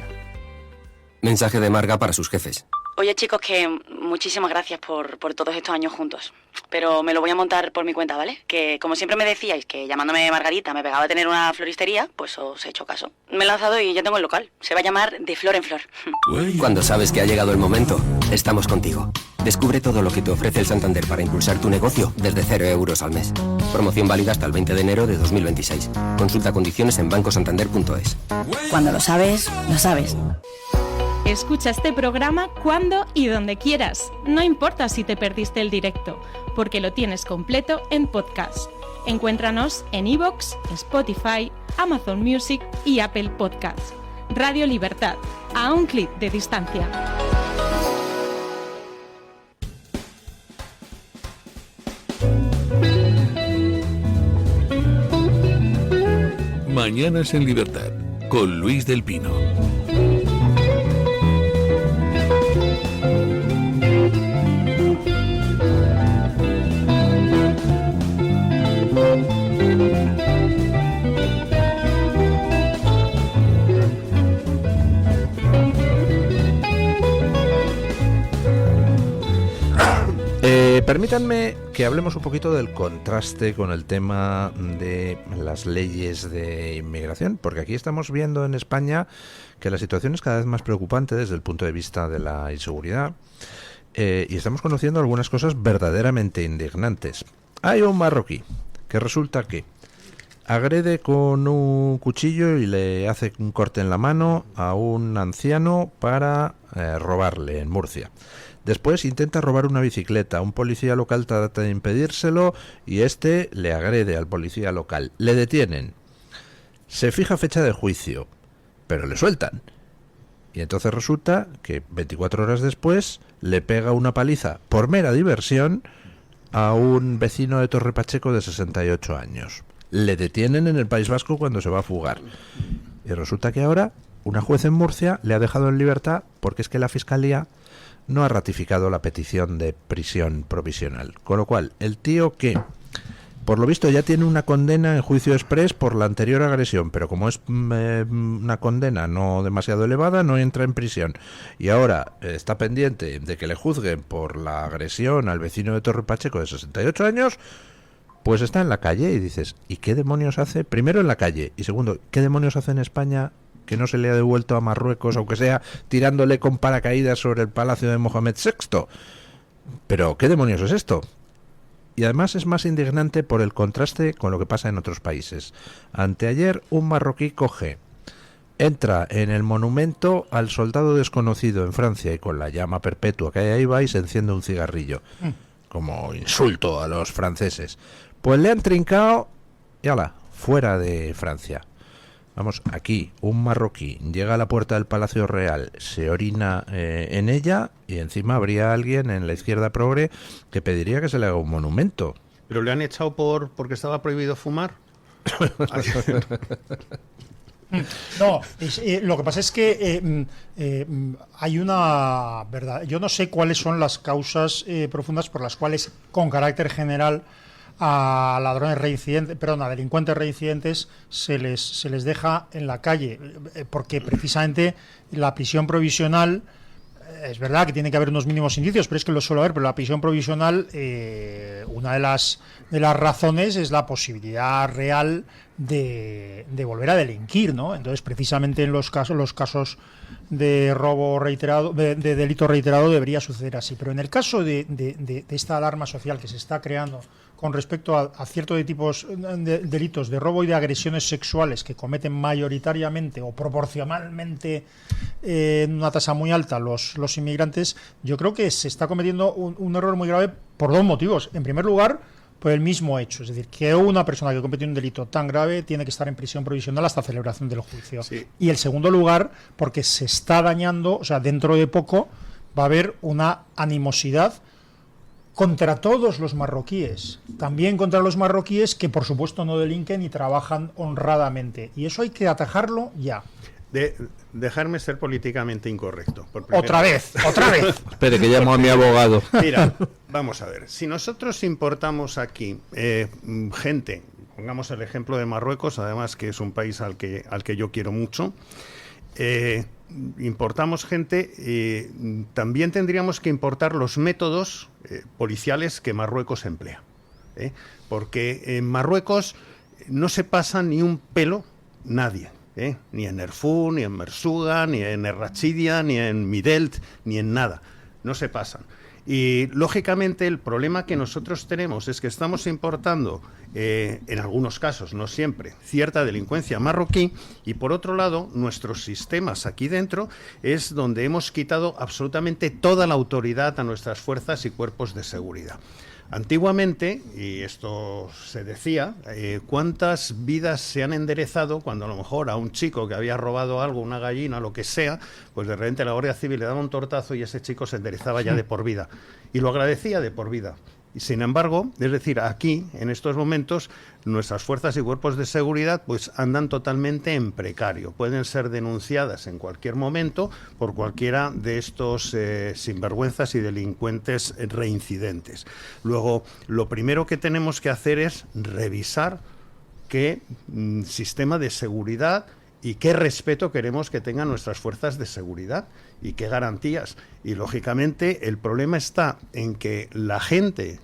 Mensaje de Marga para sus jefes. Oye, chicos, que muchísimas gracias por todos estos años juntos. Pero me lo voy a montar por mi cuenta, ¿vale? Que como siempre me decíais que llamándome Margarita me pegaba a tener una floristería, pues os he hecho caso. Me he lanzado y ya tengo el local. Se va a llamar De Flor en Flor. Cuando sabes que ha llegado el momento, estamos contigo. Descubre todo lo que te ofrece el Santander para impulsar tu negocio desde 0 euros al mes. Promoción válida hasta el 20 de enero de 2026. Consulta condiciones en bancosantander.es. Cuando lo sabes, lo sabes. Escucha este programa cuando y donde quieras. No importa si te perdiste el directo, porque lo tienes completo en podcast. Encuéntranos en iVoox, Spotify, Amazon Music y Apple Podcasts. Radio Libertad, a un clic de distancia. Mañanas en Libertad, con Luis del Pino. Permítanme que hablemos un poquito del contraste con el tema de las leyes de inmigración, porque aquí estamos viendo en España que la situación es cada vez más preocupante desde el punto de vista de la inseguridad, y estamos conociendo algunas cosas verdaderamente indignantes. Hay un marroquí que resulta que agrede con un cuchillo y le hace un corte en la mano a un anciano para robarle en Murcia. Después intenta robar una bicicleta. Un policía local trata de impedírselo y este le agrede al policía local. Le detienen. Se fija fecha de juicio, pero le sueltan. Y entonces resulta que 24 horas después le pega una paliza por mera diversión a un vecino de Torre Pacheco de 68 años. Le detienen en el País Vasco cuando se va a fugar. Y resulta que ahora una juez en Murcia le ha dejado en libertad porque es que la Fiscalía no ha ratificado la petición de prisión provisional. Con lo cual, el tío que, por lo visto, ya tiene una condena en juicio exprés por la anterior agresión, pero como es una condena no demasiado elevada, no entra en prisión. Y ahora está pendiente de que le juzguen por la agresión al vecino de Torre Pacheco de 68 años, pues está en la calle y dices, ¿y qué demonios hace? Primero en la calle, y segundo, ¿qué demonios hace en España que no se le ha devuelto a Marruecos, aunque sea tirándole con paracaídas sobre el palacio de Mohamed VI? Pero ¿qué demonios es esto? Y además es más indignante por el contraste con lo que pasa en otros países. Anteayer un marroquí entra en el monumento al soldado desconocido en Francia y con la llama perpetua que hay ahí va y se enciende un cigarrillo, como insulto a los franceses. Pues le han trincado y ala, fuera de Francia. Vamos, aquí un marroquí llega a la puerta del Palacio Real, se orina en ella y encima habría alguien en la izquierda progre que pediría que se le haga un monumento. ¿Pero le han echado porque estaba prohibido fumar? No, lo que pasa es que hay una verdad. Yo no sé cuáles son las causas profundas por las cuales, con carácter general, a ladrones reincidentes, a delincuentes reincidentes se les deja en la calle, porque precisamente la prisión provisional es verdad que tiene que haber unos mínimos indicios, pero es que lo suele haber, pero la prisión provisional, una de las razones es la posibilidad real de volver a delinquir, ¿no? Entonces, precisamente en los casos de robo reiterado, de delito reiterado, debería suceder así. Pero en el caso de esta alarma social que se está creando con respecto a ciertos tipos de delitos de robo y de agresiones sexuales que cometen mayoritariamente o proporcionalmente en una tasa muy alta los inmigrantes, yo creo que se está cometiendo un error muy grave por dos motivos. En primer lugar, por el mismo hecho, es decir, que una persona que comete un delito tan grave tiene que estar en prisión provisional hasta celebración del juicio. Sí. Y en segundo lugar, porque se está dañando, o sea, dentro de poco va a haber una animosidad contra todos los marroquíes, también contra los marroquíes que por supuesto no delinquen y trabajan honradamente, y eso hay que atajarlo ya. Dejarme ser políticamente incorrecto. Otra vez. Espere, que llamo a mi abogado. Mira, vamos a ver, si nosotros importamos aquí gente, pongamos el ejemplo de Marruecos, además que es un país al que yo quiero mucho, importamos gente, también tendríamos que importar los métodos policiales que Marruecos emplea, porque en Marruecos no se pasa ni un pelo nadie, ni en Erfú, ni en Mersuga, ni en Errachidia, ni en Midelt, ni en nada, no se pasan. Y lógicamente el problema que nosotros tenemos es que estamos importando, en algunos casos, no siempre, cierta delincuencia marroquí, y por otro lado, nuestros sistemas aquí dentro es donde hemos quitado absolutamente toda la autoridad a nuestras fuerzas y cuerpos de seguridad. Antiguamente, y esto se decía, cuántas vidas se han enderezado cuando a lo mejor a un chico que había robado algo, una gallina, lo que sea, pues de repente la Guardia Civil le daba un tortazo y ese chico se enderezaba ya de por vida. Y lo agradecía de por vida. Y sin embargo, es decir, aquí, en estos momentos, nuestras fuerzas y cuerpos de seguridad pues andan totalmente en precario. Pueden ser denunciadas en cualquier momento por cualquiera de estos sinvergüenzas y delincuentes reincidentes. Luego, lo primero que tenemos que hacer es revisar qué sistema de seguridad y qué respeto queremos que tengan nuestras fuerzas de seguridad y qué garantías. Y lógicamente el problema está en que la gente,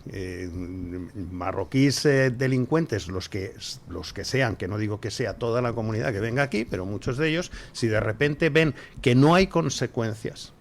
marroquíes delincuentes, los que sean, que no digo que sea toda la comunidad que venga aquí, pero muchos de ellos, si de repente ven que no hay consecuencias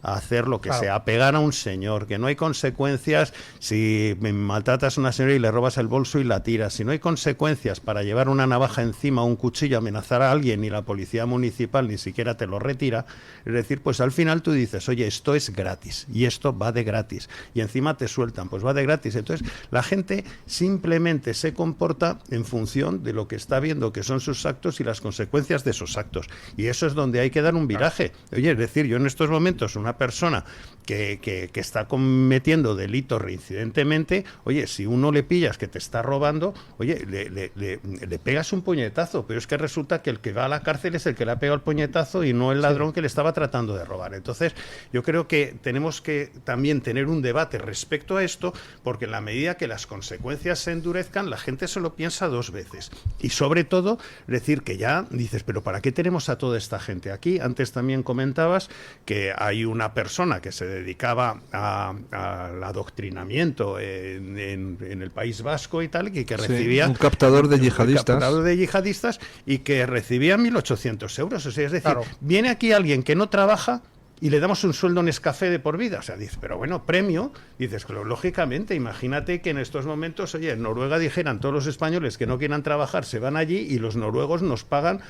a hacer lo que sea, a pegar a un señor, que no hay consecuencias si maltratas a una señora y le robas el bolso y la tiras, si no hay consecuencias para llevar una navaja encima o un cuchillo, amenazar a alguien y la policía municipal ni siquiera te lo retira, es decir, pues al final tú dices, oye, esto es gratis y esto va de gratis y encima te sueltan, pues va de gratis. Entonces la gente simplemente se comporta en función de lo que está viendo que son sus actos y las consecuencias de esos actos, y eso es donde hay que dar un viraje. Oye, es decir, yo en estos momentos una persona que está cometiendo delitos reincidentemente, oye, si uno le pillas que te está robando, oye, le pegas un puñetazo, pero es que resulta que el que va a la cárcel es el que le ha pegado el puñetazo y no el ladrón que le estaba tratando de robar. Entonces, yo creo que tenemos que también tener un debate respecto a esto, porque en la medida que las consecuencias se endurezcan, la gente se lo piensa dos veces. Y sobre todo, decir que ya dices, pero ¿para qué tenemos a toda esta gente aquí? Antes también comentabas que hay una persona que se dedicaba al adoctrinamiento en el País Vasco y tal, que recibía... un captador de yihadistas. Un captador de yihadistas y que recibía 1.800 euros. O sea, es decir, viene aquí alguien que no trabaja y le damos un sueldo Nescafé de por vida. O sea, dices, pero bueno, premio. Dices, pero lógicamente, imagínate que en estos momentos, oye, en Noruega dijeran todos los españoles que no quieran trabajar, se van allí y los noruegos nos pagan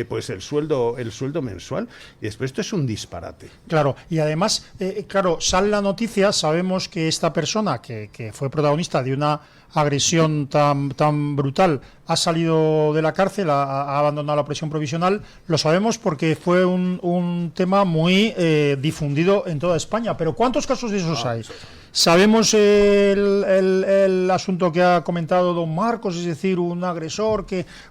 pues el sueldo mensual. Y después esto es un disparate. Claro, y además, sale la noticia, sabemos que esta persona que fue protagonista de una agresión tan brutal ha salido de la cárcel, ha abandonado la prisión provisional. Lo sabemos porque fue un tema muy difundido en toda España. Pero ¿cuántos casos de esos hay? Sabemos el asunto que ha comentado don Marcos, es decir, un agresor,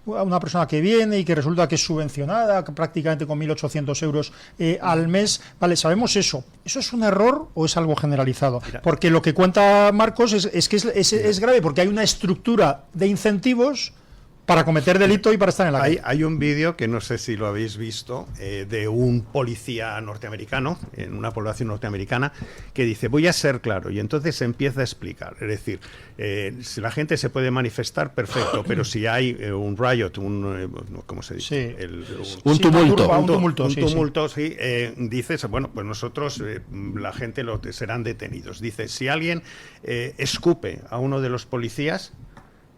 una persona que viene y que resulta que es subvencionada prácticamente con 1.800 euros al mes. Vale, sabemos eso. ¿Eso es un error o es algo generalizado? Porque lo que cuenta Marcos es que es grave, porque hay una estructura de incentivos para cometer delito y para estar en la calle. Hay un vídeo que no sé si lo habéis visto, de un policía norteamericano en una población norteamericana que dice: voy a ser claro, y entonces empieza a explicar, es decir, si la gente se puede manifestar, perfecto, pero si hay un riot, ¿cómo se dice? Un tumulto. Un tumulto, sí. Dices, bueno, pues nosotros, la gente serán detenidos. Dice, si alguien escupe a uno de los policías,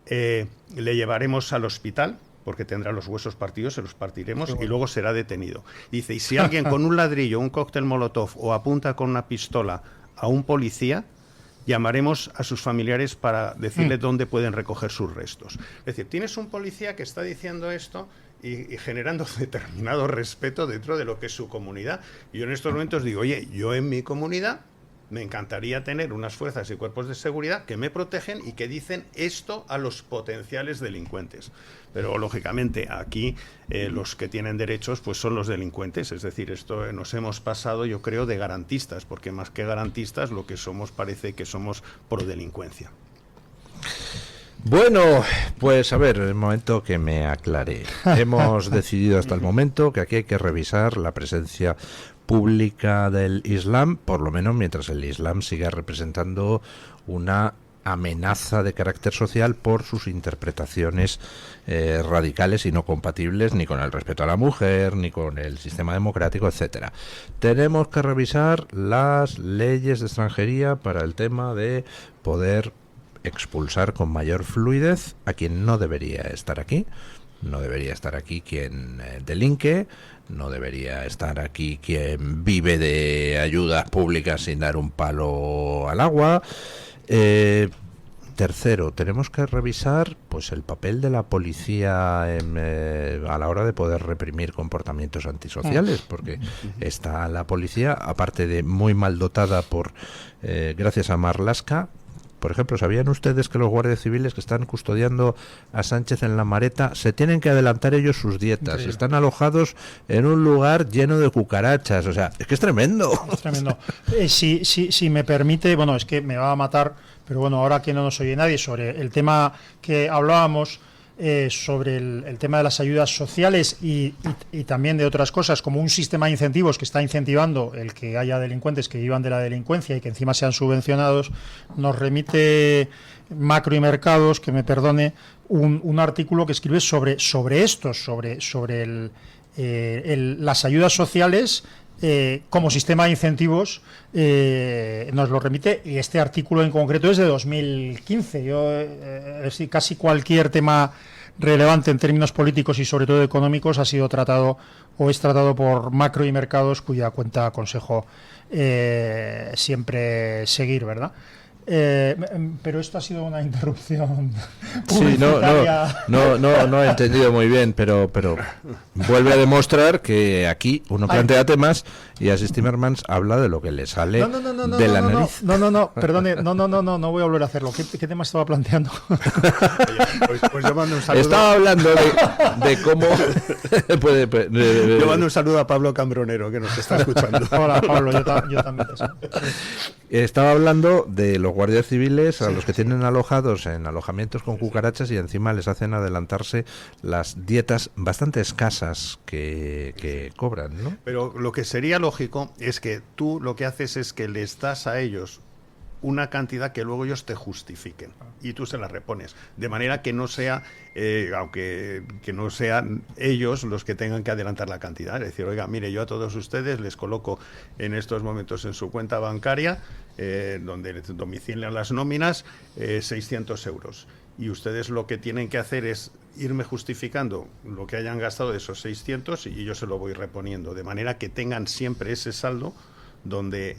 le llevaremos al hospital, porque tendrá los huesos partidos, se los partiremos y luego será detenido. Dice, y si alguien con un ladrillo, un cóctel molotov o apunta con una pistola a un policía, llamaremos a sus familiares para decirle dónde pueden recoger sus restos. Es decir, tienes un policía que está diciendo esto y generando determinado respeto dentro de lo que es su comunidad. Y yo en estos momentos digo, oye, yo en mi comunidad me encantaría tener unas fuerzas y cuerpos de seguridad que me protegen y que dicen esto a los potenciales delincuentes. Pero, lógicamente, aquí los que tienen derechos pues son los delincuentes. Es decir, esto nos hemos pasado, yo creo, de garantistas, porque más que garantistas lo que somos parece que somos pro delincuencia. Bueno, pues a ver, el momento que me aclaré. Hemos decidido hasta el momento que aquí hay que revisar la presencia pública del Islam, por lo menos mientras el Islam siga representando una amenaza de carácter social por sus interpretaciones radicales y no compatibles ni con el respeto a la mujer, ni con el sistema democrático, etcétera. Tenemos que revisar las leyes de extranjería para el tema de poder expulsar con mayor fluidez a quien no debería estar aquí. No debería estar aquí quien delinque, no debería estar aquí quien vive de ayudas públicas sin dar un palo al agua. Tercero, tenemos que revisar pues el papel de la policía a la hora de poder reprimir comportamientos antisociales, porque está la policía, aparte de muy mal dotada gracias a Marlaska. Por ejemplo, ¿sabían ustedes que los guardias civiles que están custodiando a Sánchez en la Mareta se tienen que adelantar ellos sus dietas? Increíble. Están alojados en un lugar lleno de cucarachas. O sea, es que es tremendo. Es tremendo. Si me permite, bueno, es que me va a matar, pero bueno, ahora que no nos oye nadie, sobre el tema que hablábamos, sobre el tema de las ayudas sociales y también de otras cosas, como un sistema de incentivos que está incentivando el que haya delincuentes que vivan de la delincuencia y que encima sean subvencionados, nos remite Macro y Mercados, que me perdone, un artículo que escribe sobre las ayudas sociales como sistema de incentivos. Nos lo remite, y este artículo en concreto es de 2015. Casi cualquier tema relevante en términos políticos y sobre todo económicos ha sido tratado o es tratado por Macro y Mercados, cuya cuenta aconsejo siempre seguir, ¿verdad? Pero esto ha sido una interrupción. Sí, no he entendido muy bien, pero vuelve a demostrar que aquí uno plantea temas y Asís Timmermans habla de lo que le sale de la nariz. Perdone, no voy a volver a hacerlo. ¿Qué tema estaba planteando? Pues yo mando un saludo. Estaba hablando de cómo yo mando un saludo a Pablo Cambronero, que nos está escuchando. Hola, Pablo, yo también te saludo. Estaba hablando de los guardias civiles a los que tienen alojados en alojamientos con cucarachas y encima les hacen adelantarse las dietas bastante escasas que cobran, ¿no? Pero lo que sería lógico es que tú lo que haces es que les das a ellos una cantidad que luego ellos te justifiquen y tú se la repones, de manera que no sea que no sean ellos los que tengan que adelantar la cantidad. Es decir, oiga, mire, yo a todos ustedes les coloco en estos momentos en su cuenta bancaria, donde les domicilian las nóminas, 600 euros. Y ustedes lo que tienen que hacer es irme justificando lo que hayan gastado de esos 600 y yo se lo voy reponiendo, de manera que tengan siempre ese saldo donde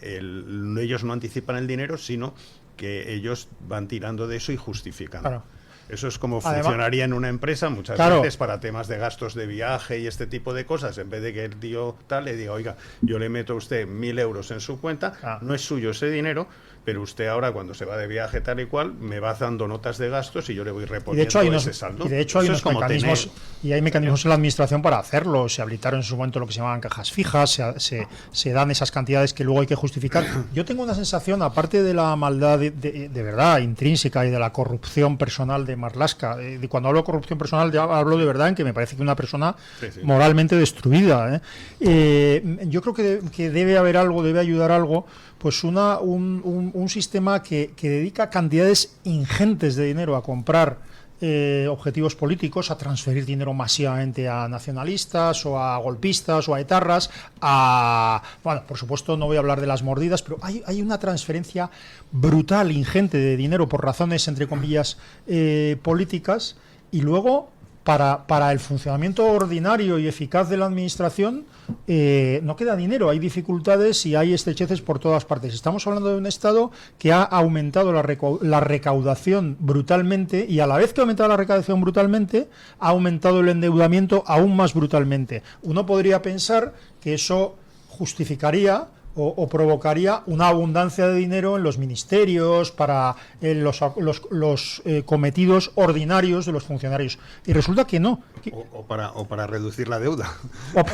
ellos no anticipan el dinero, sino que ellos van tirando de eso y justificando. Claro. Eso es como funcionaría en una empresa muchas veces para temas de gastos de viaje y este tipo de cosas. En vez de que el tío tal le diga, oiga, yo le meto a usted 1.000 euros en su cuenta, no es suyo ese dinero, pero usted ahora cuando se va de viaje tal y cual me va dando notas de gastos y yo le voy reponiendo ese saldo. Y de hecho hay unos mecanismos, y hay mecanismos en la administración para hacerlo. Se habilitaron en su momento lo que se llamaban cajas fijas, se dan esas cantidades que luego hay que justificar. Yo tengo una sensación, aparte de la maldad de verdad intrínseca y de la corrupción personal de Marlaska. Cuando hablo de corrupción personal, hablo de verdad en que me parece que una persona Sí. moralmente destruida. Yo creo que debe haber algo, debe ayudar algo, pues un sistema que dedica cantidades ingentes de dinero a comprar objetivos políticos, a transferir dinero masivamente a nacionalistas o a golpistas o a etarras, bueno, por supuesto no voy a hablar de las mordidas, pero hay una transferencia brutal, ingente de dinero por razones, entre comillas, políticas, y luego para el funcionamiento ordinario y eficaz de la administración no queda dinero, hay dificultades y hay estrecheces por todas partes. Estamos hablando de un Estado que ha aumentado la recaudación brutalmente, y a la vez que ha aumentado la recaudación brutalmente, ha aumentado el endeudamiento aún más brutalmente. Uno podría pensar que eso justificaría o provocaría una abundancia de dinero en los ministerios para los cometidos ordinarios de los funcionarios, y resulta que no. O para reducir la deuda.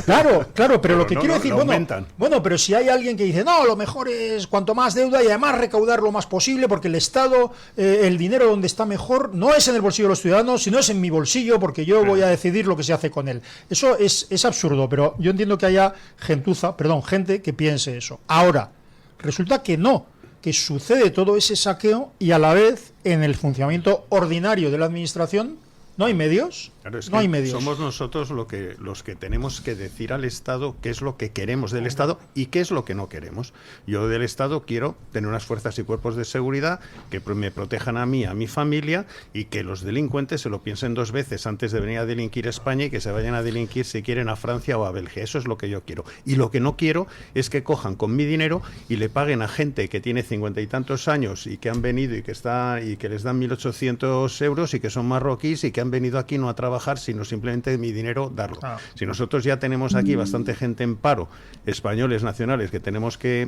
Claro, pero lo que quiero decir, aumentan. bueno, pero si hay alguien que dice, no, lo mejor es cuanto más deuda y además recaudar lo más posible, porque el Estado, el dinero donde está mejor no es en el bolsillo de los ciudadanos, sino es en mi bolsillo, porque yo voy a decidir lo que se hace con él. Eso es absurdo, pero yo entiendo que haya gente que piense eso. Ahora, resulta que no, que sucede todo ese saqueo y a la vez en el funcionamiento ordinario de la administración no hay medios. Claro, es no que hay medios. Somos nosotros los que tenemos que decir al Estado qué es lo que queremos del Estado y qué es lo que no queremos. Yo del Estado quiero tener unas fuerzas y cuerpos de seguridad que me protejan a mí, a mi familia, y que los delincuentes se lo piensen dos veces antes de venir a delinquir a España, y que se vayan a delinquir si quieren a Francia o a Bélgica. Eso es lo que yo quiero. Y lo que no quiero es que cojan con mi dinero y le paguen a gente que tiene 50 y tantos años y que han venido y que les dan 1.800 euros y que son marroquíes y que han venido aquí no a trabajar, sino simplemente mi dinero darlo. Si nosotros ya tenemos aquí bastante gente en paro, españoles nacionales, que tenemos que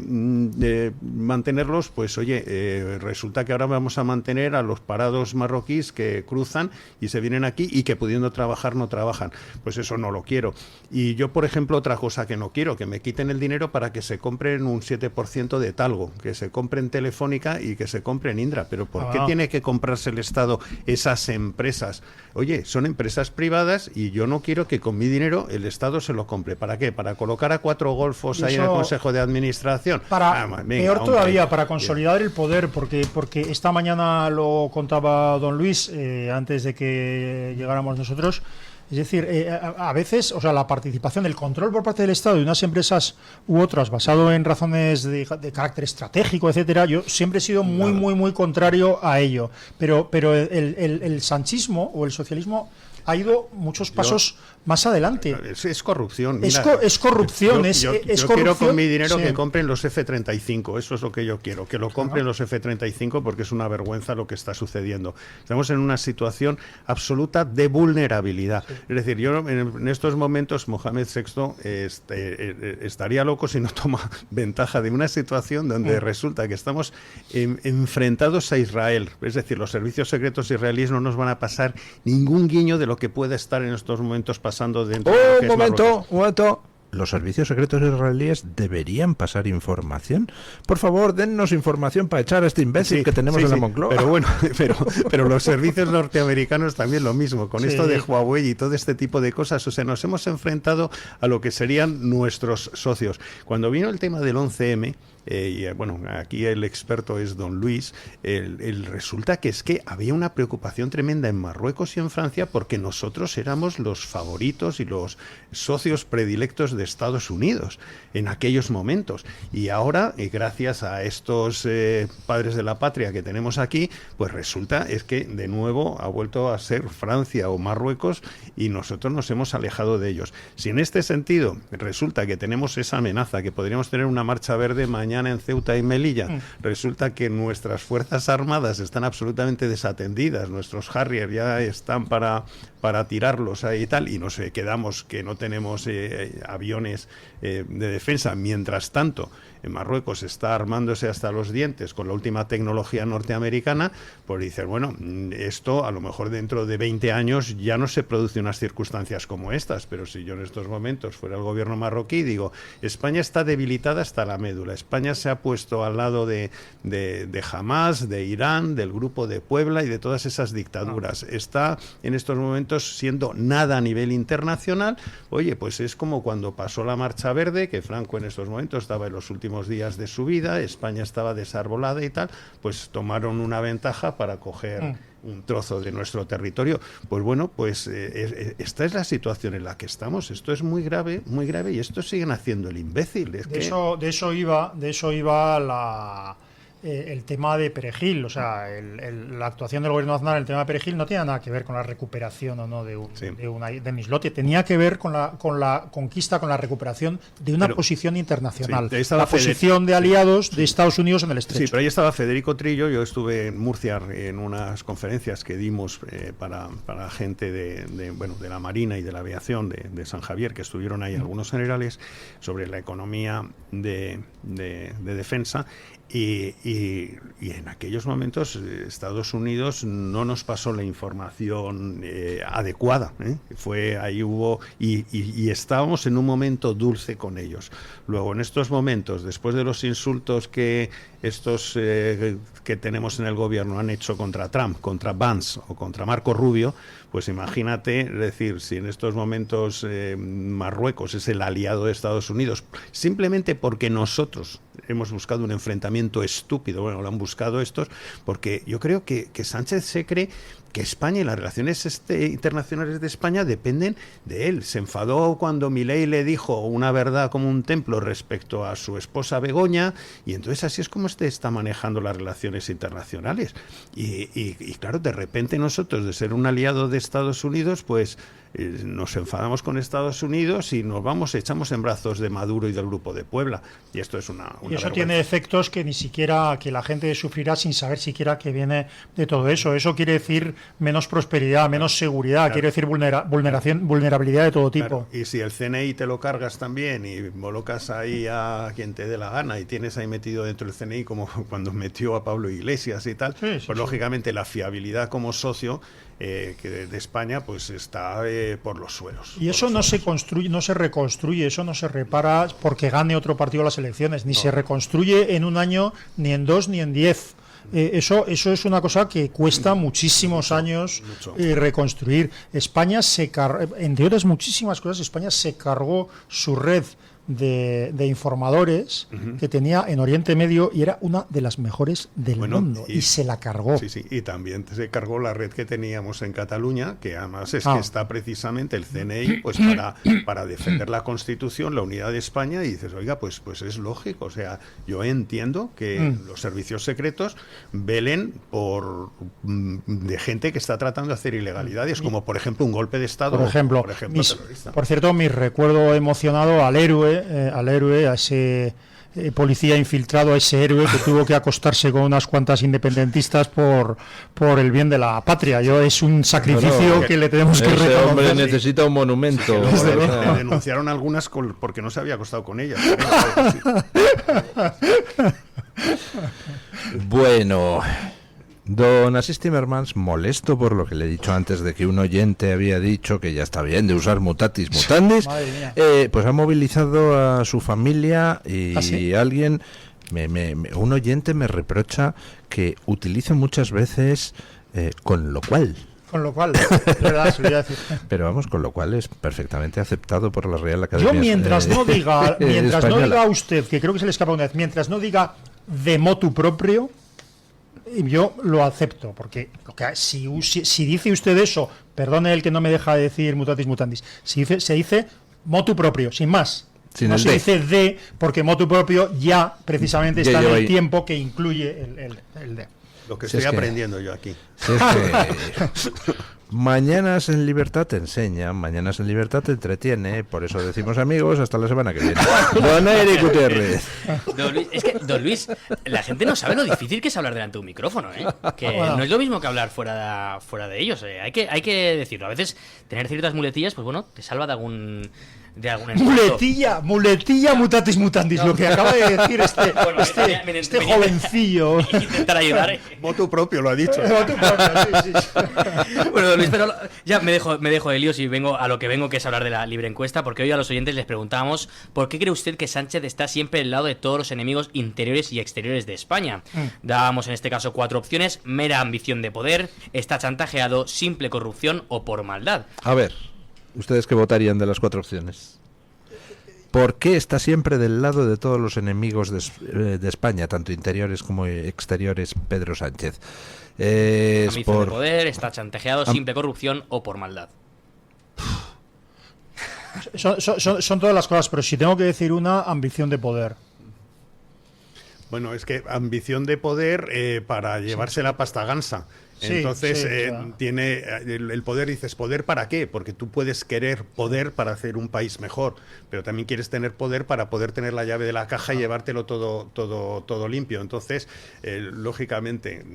mantenerlos, pues oye, resulta que ahora vamos a mantener a los parados marroquíes que cruzan y se vienen aquí y que pudiendo trabajar no trabajan. Pues eso no lo quiero. Y yo, por ejemplo, otra cosa que no quiero, que me quiten el dinero para que se compren un 7% de Talgo, que se compren Telefónica y que se compren Indra. Pero ¿por qué tiene que comprarse el Estado esas empresas? Oye, son empresas privadas y yo no quiero que con mi dinero el Estado se lo compre. ¿Para qué? ¿Para colocar a 4 golfos ahí en el Consejo de Administración? Peor todavía, para consolidar el poder, porque esta mañana lo contaba don Luis, antes de que llegáramos nosotros. Es decir, a veces, o sea, la participación, el control por parte del Estado de unas empresas u otras, basado en razones de carácter estratégico, etcétera, yo siempre he sido muy contrario a ello. Pero el sanchismo o el socialismo ha ido muchos pasos más adelante. Es corrupción. Mira, es corrupción. Yo quiero con mi dinero que compren los F-35. Eso es lo que yo quiero. Que lo compren los F-35, porque es una vergüenza lo que está sucediendo. Estamos en una situación absoluta de vulnerabilidad. Sí. Es decir, yo en estos momentos, Mohamed VI estaría loco si no toma ventaja de una situación donde resulta que estamos enfrentados a Israel. Es decir, los servicios secretos israelíes no nos van a pasar ningún guiño de lo que puede estar en estos momentos pasando dentro de lo que un momento. ¿Los servicios secretos israelíes deberían pasar información? Por favor, dennos información para echar a este imbécil que tenemos en la Moncloa. Pero bueno, pero los servicios norteamericanos también lo mismo. Con esto de Huawei y todo este tipo de cosas, o sea, nos hemos enfrentado a lo que serían nuestros socios. Cuando vino el tema del 11M, y bueno, aquí el experto es don Luis, resulta que es que había una preocupación tremenda en Marruecos y en Francia porque nosotros éramos los favoritos y los socios predilectos de Estados Unidos en aquellos momentos. Y ahora, gracias a estos padres de la patria que tenemos aquí, pues resulta es que de nuevo ha vuelto a ser Francia o Marruecos y nosotros nos hemos alejado de ellos. Si en este sentido resulta que tenemos esa amenaza, que podríamos tener una marcha verde mañana en Ceuta y Melilla, resulta que nuestras fuerzas armadas están absolutamente desatendidas, nuestros Harrier ya están para para tirarlos ahí y tal, y nos quedamos que no tenemos aviones de defensa. Mientras tanto, en Marruecos está armándose hasta los dientes con la última tecnología norteamericana, pues dices, bueno, esto a lo mejor dentro de 20 años ya no se producen unas circunstancias como estas, pero si yo en estos momentos fuera el gobierno marroquí, digo, España está debilitada hasta la médula. España se ha puesto al lado de Hamás, de Irán, del Grupo de Puebla y de todas esas dictaduras. Está en estos momentos siendo nada a nivel internacional. Oye, pues es como cuando pasó la Marcha Verde, que Franco en estos momentos estaba en los últimos días de su vida, España estaba desarbolada y tal, pues tomaron una ventaja para coger un trozo de nuestro territorio. Pues bueno, pues esta es la situación en la que estamos. Esto es muy grave, y esto siguen haciendo el imbécil. De eso iba el tema de Perejil. O sea, la actuación del gobierno nacional en el tema de Perejil no tiene nada que ver con la recuperación o no de Mislote. Tenía que ver con la conquista, con la recuperación de una posición internacional, la posición de aliados de Estados Unidos en el Estrecho. Sí, pero ahí estaba Federico Trillo. Yo estuve en Murcia en unas conferencias que dimos para gente de la Marina y de la Aviación de San Javier, que estuvieron ahí algunos generales, sobre la economía de defensa. Y en aquellos momentos Estados Unidos no nos pasó la información adecuada. Y estábamos en un momento dulce con ellos. Luego, en estos momentos, después de los insultos que estos que tenemos en el gobierno han hecho contra Trump, contra Vance o contra Marco Rubio, pues imagínate, es decir, si en estos momentos Marruecos es el aliado de Estados Unidos, simplemente porque nosotros hemos buscado un enfrentamiento estúpido, bueno, lo han buscado estos, porque yo creo que Sánchez se cree que España y las relaciones internacionales de España dependen de él. Se enfadó cuando Milei le dijo una verdad como un templo respecto a su esposa Begoña, y entonces así es como está manejando las relaciones internacionales. Y claro, de repente nosotros, de ser un aliado de Estados Unidos, pues nos enfadamos con Estados Unidos y nos echamos en brazos de Maduro y del Grupo de Puebla. Y esto es una y eso vergüenza. Tiene efectos que ni siquiera, que la gente sufrirá sin saber siquiera que viene de todo eso. Eso quiere decir menos prosperidad, menos seguridad, quiere decir vulnerabilidad de todo tipo. Claro. Y si el CNI te lo cargas también y colocas ahí a quien te dé la gana y tienes ahí metido dentro del CNI, como cuando metió a Pablo Iglesias y tal, lógicamente la fiabilidad como socio de España pues está por los suelos. Y eso no se construye, no se reconstruye, eso no se repara porque gane otro partido las elecciones, ni se reconstruye en un año, ni en 2, ni en 10. Eso es una cosa que cuesta muchísimos años reconstruir. España entre otras muchísimas cosas, España se cargó su red de informadores que tenía en Oriente Medio y era una de las mejores del mundo y se la cargó. Sí, y también se cargó la red que teníamos en Cataluña, que además es que está precisamente el CNI pues para defender la Constitución, la unidad de España, y dices, oiga, pues es lógico, o sea, yo entiendo que los servicios secretos velen de gente que está tratando de hacer ilegalidades, como por ejemplo un golpe de Estado, por ejemplo terrorista. Por cierto, mi recuerdo emocionado al héroe, a ese policía infiltrado, a ese héroe que tuvo que acostarse con unas cuantas independentistas por el bien de la patria. Es un sacrificio que le tenemos que reconocer. Ese hombre necesita un monumento. Le denunciaron algunas porque no se había acostado con ellas. Bueno, don Asís Timmermans, molesto por lo que le he dicho antes de que un oyente había dicho que ya está bien de usar mutatis mutandis, pues ha movilizado a su familia y alguien, un oyente me reprocha que utilice muchas veces con lo cual, ¿verdad? Pero vamos, con lo cual es perfectamente aceptado por la Real Academia. Yo mientras no diga usted, que creo que se le escapa una vez, mientras no diga de motu proprio, yo lo acepto, porque si dice usted eso, perdone el que no me deja de decir mutatis mutandis, se dice motu proprio, sin más. No se dice de, porque motu propio ya precisamente está en el tiempo que incluye el de. Lo que estoy aprendiendo yo aquí. Mañanas en Libertad te enseña, Mañanas en Libertad te entretiene, por eso decimos amigos, hasta la semana que viene. Don Eric Gutiérrez. Don Luis, la gente no sabe lo difícil que es hablar delante de un micrófono, ¿eh? Que no es lo mismo que hablar fuera de ellos, ¿eh? Hay que decirlo. A veces tener ciertas muletillas, pues bueno, te salva de algún muletilla mutatis mutandis, lo que acaba de decir este jovencillo. Intentar ayudar. Motu propio lo ha dicho. Sí. Bueno, Luis, pero ya me dejo de líos y vengo a lo que vengo, que es hablar de la libre encuesta, porque hoy a los oyentes les preguntamos ¿por qué cree usted que Sánchez está siempre al lado de todos los enemigos interiores y exteriores de España? Dábamos en este caso 4 opciones: mera ambición de poder, está chantajeado, simple corrupción o por maldad. A ver, ¿ustedes qué votarían de las 4 opciones? ¿Por qué está siempre del lado de todos los enemigos de España, tanto interiores como exteriores, Pedro Sánchez? Ambición de poder, está chantajeado, simple corrupción o por maldad. Son todas las cosas, pero si tengo que decir una, ambición de poder. Bueno, es que ambición de poder para llevarse la pasta gansa. Entonces, claro. Tiene el poder, dices, ¿poder para qué? Porque tú puedes querer poder para hacer un país mejor, pero también quieres tener poder para poder tener la llave de la caja y llevártelo todo limpio. Entonces, lógicamente,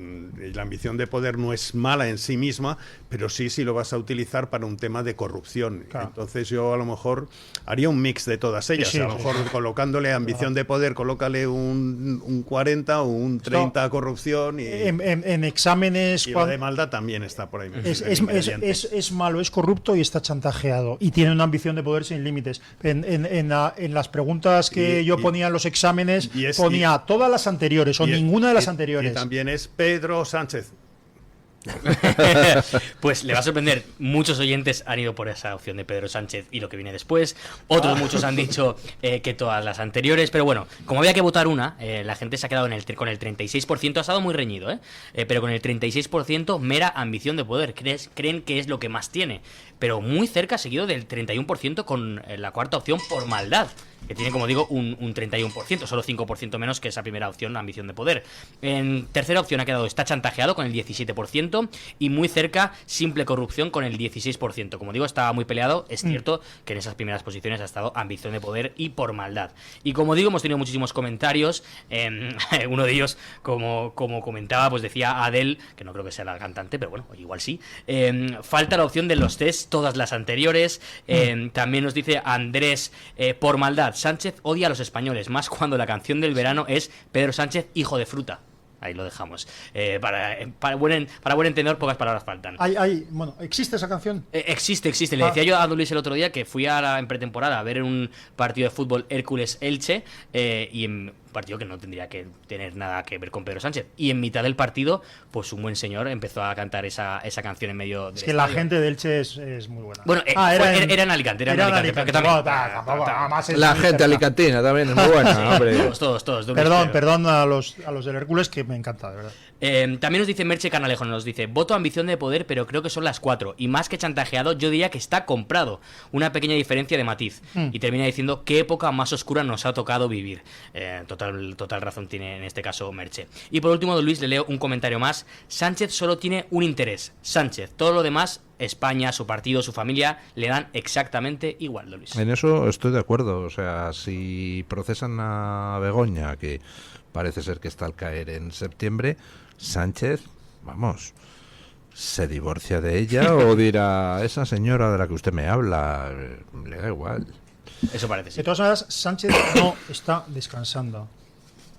la ambición de poder no es mala en sí misma, pero sí lo vas a utilizar para un tema de corrupción. Claro. Entonces, yo a lo mejor haría un mix de todas ellas. A lo mejor colocándole ambición de poder, colócale un 40 o un 30 corrupción. Y en exámenes... Y de maldad también está por ahí. Es malo, es corrupto y está chantajeado. Y tiene una ambición de poder sin límites. En las preguntas que yo ponía en los exámenes, ponía todas las anteriores o ninguna de las anteriores. Y también es Pedro Sánchez. Pues le va a sorprender, muchos oyentes han ido por esa opción de Pedro Sánchez y lo que viene después, otros muchos han dicho que todas las anteriores, pero bueno, como había que votar una, la gente se ha quedado con el 36%, ha estado muy reñido, pero con el 36% mera ambición de poder, creen que es lo que más tiene, pero muy cerca, seguido del 31% con la cuarta opción por maldad, que tiene, como digo, un 31%, solo 5% menos que esa primera opción, ambición de poder. En tercera opción ha quedado está chantajeado con el 17% y muy cerca simple corrupción con el 16%. Como digo, estaba muy peleado, es cierto que en esas primeras posiciones ha estado ambición de poder y por maldad. Y como digo, hemos tenido muchísimos comentarios, uno de ellos, como comentaba, pues decía Adele, que no creo que sea la cantante, pero bueno, igual sí, falta la opción de los test, todas las anteriores. También nos dice Andrés, por maldad, Sánchez odia a los españoles, más cuando la canción del verano es Pedro Sánchez, hijo de fruta. Ahí lo dejamos. Para buen entendedor, pocas palabras faltan. Bueno, ¿existe esa canción? Existe. Le decía yo a Don Luis el otro día que fui en pretemporada a ver un partido de fútbol Hércules-Elche y en partido que no tendría que tener nada que ver con Pedro Sánchez. Y en mitad del partido, pues un buen señor empezó a cantar esa canción en medio del estadio. La gente de Elche es muy buena. Bueno, era en Alicante. La gente alicantina también es muy buena, hombre. Todos. Perdón a los del Hércules, que me encanta, de verdad. También nos dice Merche Canalejo, nos dice: voto ambición de poder, pero creo que son las 4. Y más que chantajeado, yo diría que está comprado. Una pequeña diferencia de matiz. Y termina diciendo: qué época más oscura nos ha tocado vivir. Total razón tiene en este caso Merche. Y por último, don Luis, le leo un comentario más. Sánchez solo tiene un interés. Sánchez, todo lo demás, España, su partido, su familia, le dan exactamente igual, don Luis. En eso estoy de acuerdo. O sea, si procesan a Begoña, que parece ser que está al caer en septiembre, Sánchez, vamos, se divorcia de ella o dirá: esa señora de la que usted me habla, le da igual. Eso parece, sí. De todas maneras, Sánchez no está descansando.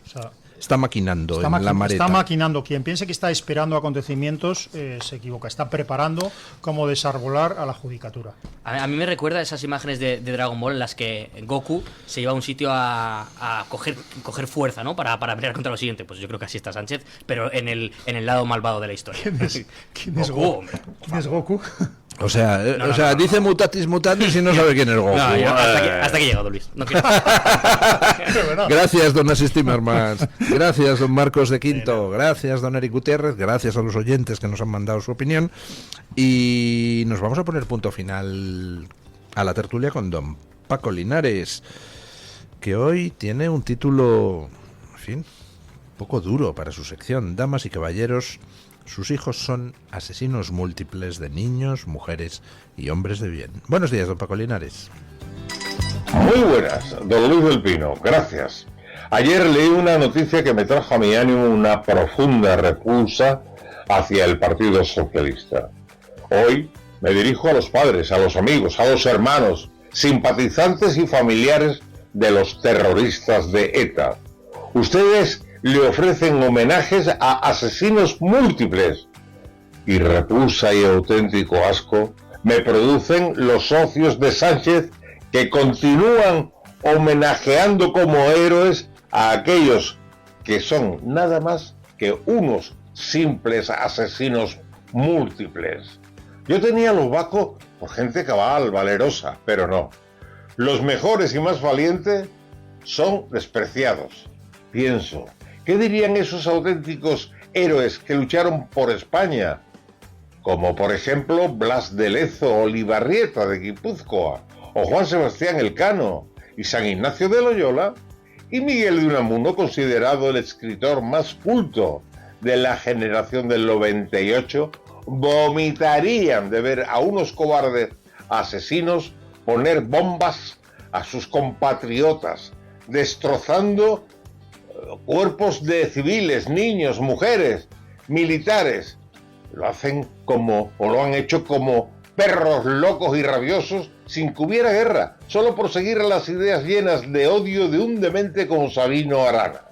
O sea, está maquinando en la maleta. Está maquinando. Quien piense que está esperando acontecimientos se equivoca. Está preparando cómo desarbolar a la judicatura. A mí me recuerda esas imágenes de Dragon Ball en las que Goku se lleva a un sitio a coger fuerza, ¿no? Para pelear contra lo siguiente. Pues yo creo que así está Sánchez, pero en el lado malvado de la historia. ¿Quién es Goku? ¿Quién es Goku? O sea, dice mutatis mutandis y no sabe quién es Goku. Hasta que llega, don Luis. No Gracias, don Asís Timmermans. Gracias, don Marcos de Quinto. Gracias, don Eric Gutiérrez. Gracias a los oyentes que nos han mandado su opinión. Y nos vamos a poner punto final a la tertulia con don Paco Linares, que hoy tiene un título, en fin, un poco duro para su sección. Damas y caballeros, Sus hijos son asesinos múltiples de niños, mujeres y hombres de bien. Buenos días, don Paco Linares. Muy buenas, don Luis del Pino, gracias. Ayer leí una noticia que me trajo a mi ánimo una profunda repulsa hacia el Partido Socialista. Hoy me dirijo a los padres, a los amigos, a los hermanos, simpatizantes y familiares de los terroristas de ETA. Ustedes le ofrecen homenajes a asesinos múltiples y repulsa y auténtico asco me producen los socios de Sánchez que continúan homenajeando como héroes a aquellos que son nada más que unos simples asesinos múltiples. Yo tenía los vacos por gente cabal, valerosa, pero no. Los mejores y más valientes son despreciados. Pienso, ¿qué dirían esos auténticos héroes que lucharon por España? Como por ejemplo Blas de Lezo Olivarrieta de Guipúzcoa, o Juan Sebastián Elcano, y San Ignacio de Loyola, y Miguel de Unamuno, considerado el escritor más culto de la generación del 98, vomitarían de ver a unos cobardes asesinos poner bombas a sus compatriotas, destrozando cuerpos de civiles, niños, mujeres, militares. Lo hacen lo han hecho como perros locos y rabiosos sin que hubiera guerra, solo por seguir las ideas llenas de odio de un demente como Sabino Arana.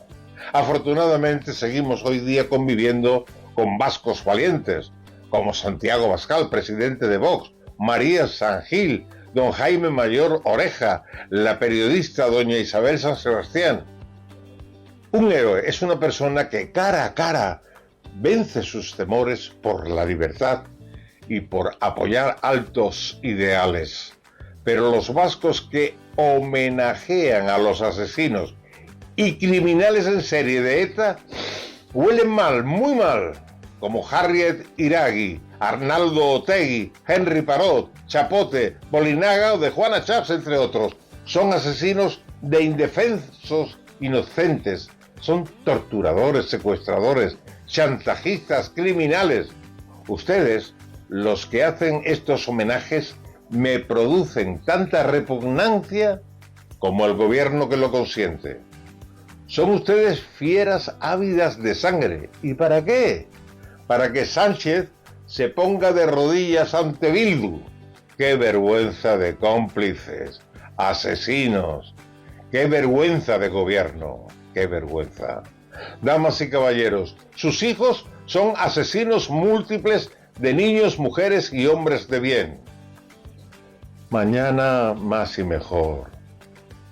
Afortunadamente seguimos hoy día conviviendo con vascos valientes, como Santiago Abascal, presidente de Vox, María San Gil, don Jaime Mayor Oreja, la periodista doña Isabel San Sebastián. Un héroe es una persona que cara a cara vence sus temores por la libertad y por apoyar altos ideales. Pero los vascos que homenajean a los asesinos y criminales en serie de ETA huelen mal, muy mal, como Harriet Iragui, Arnaldo Otegi, Henry Parot, Chapote, Bolinaga o de Juana Chaps, entre otros. Son asesinos de indefensos inocentes, son torturadores, secuestradores, chantajistas, criminales. Ustedes, los que hacen estos homenajes, me producen tanta repugnancia como el gobierno que lo consiente. Son ustedes fieras ávidas de sangre. ¿Y para qué? Para que Sánchez se ponga de rodillas ante Bildu. ¡Qué vergüenza de cómplices! ¡Asesinos! ¡Qué vergüenza de gobierno! ¡Qué vergüenza! Damas y caballeros, sus hijos son asesinos múltiples de niños, mujeres y hombres de bien. Mañana más y mejor.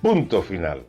Punto final.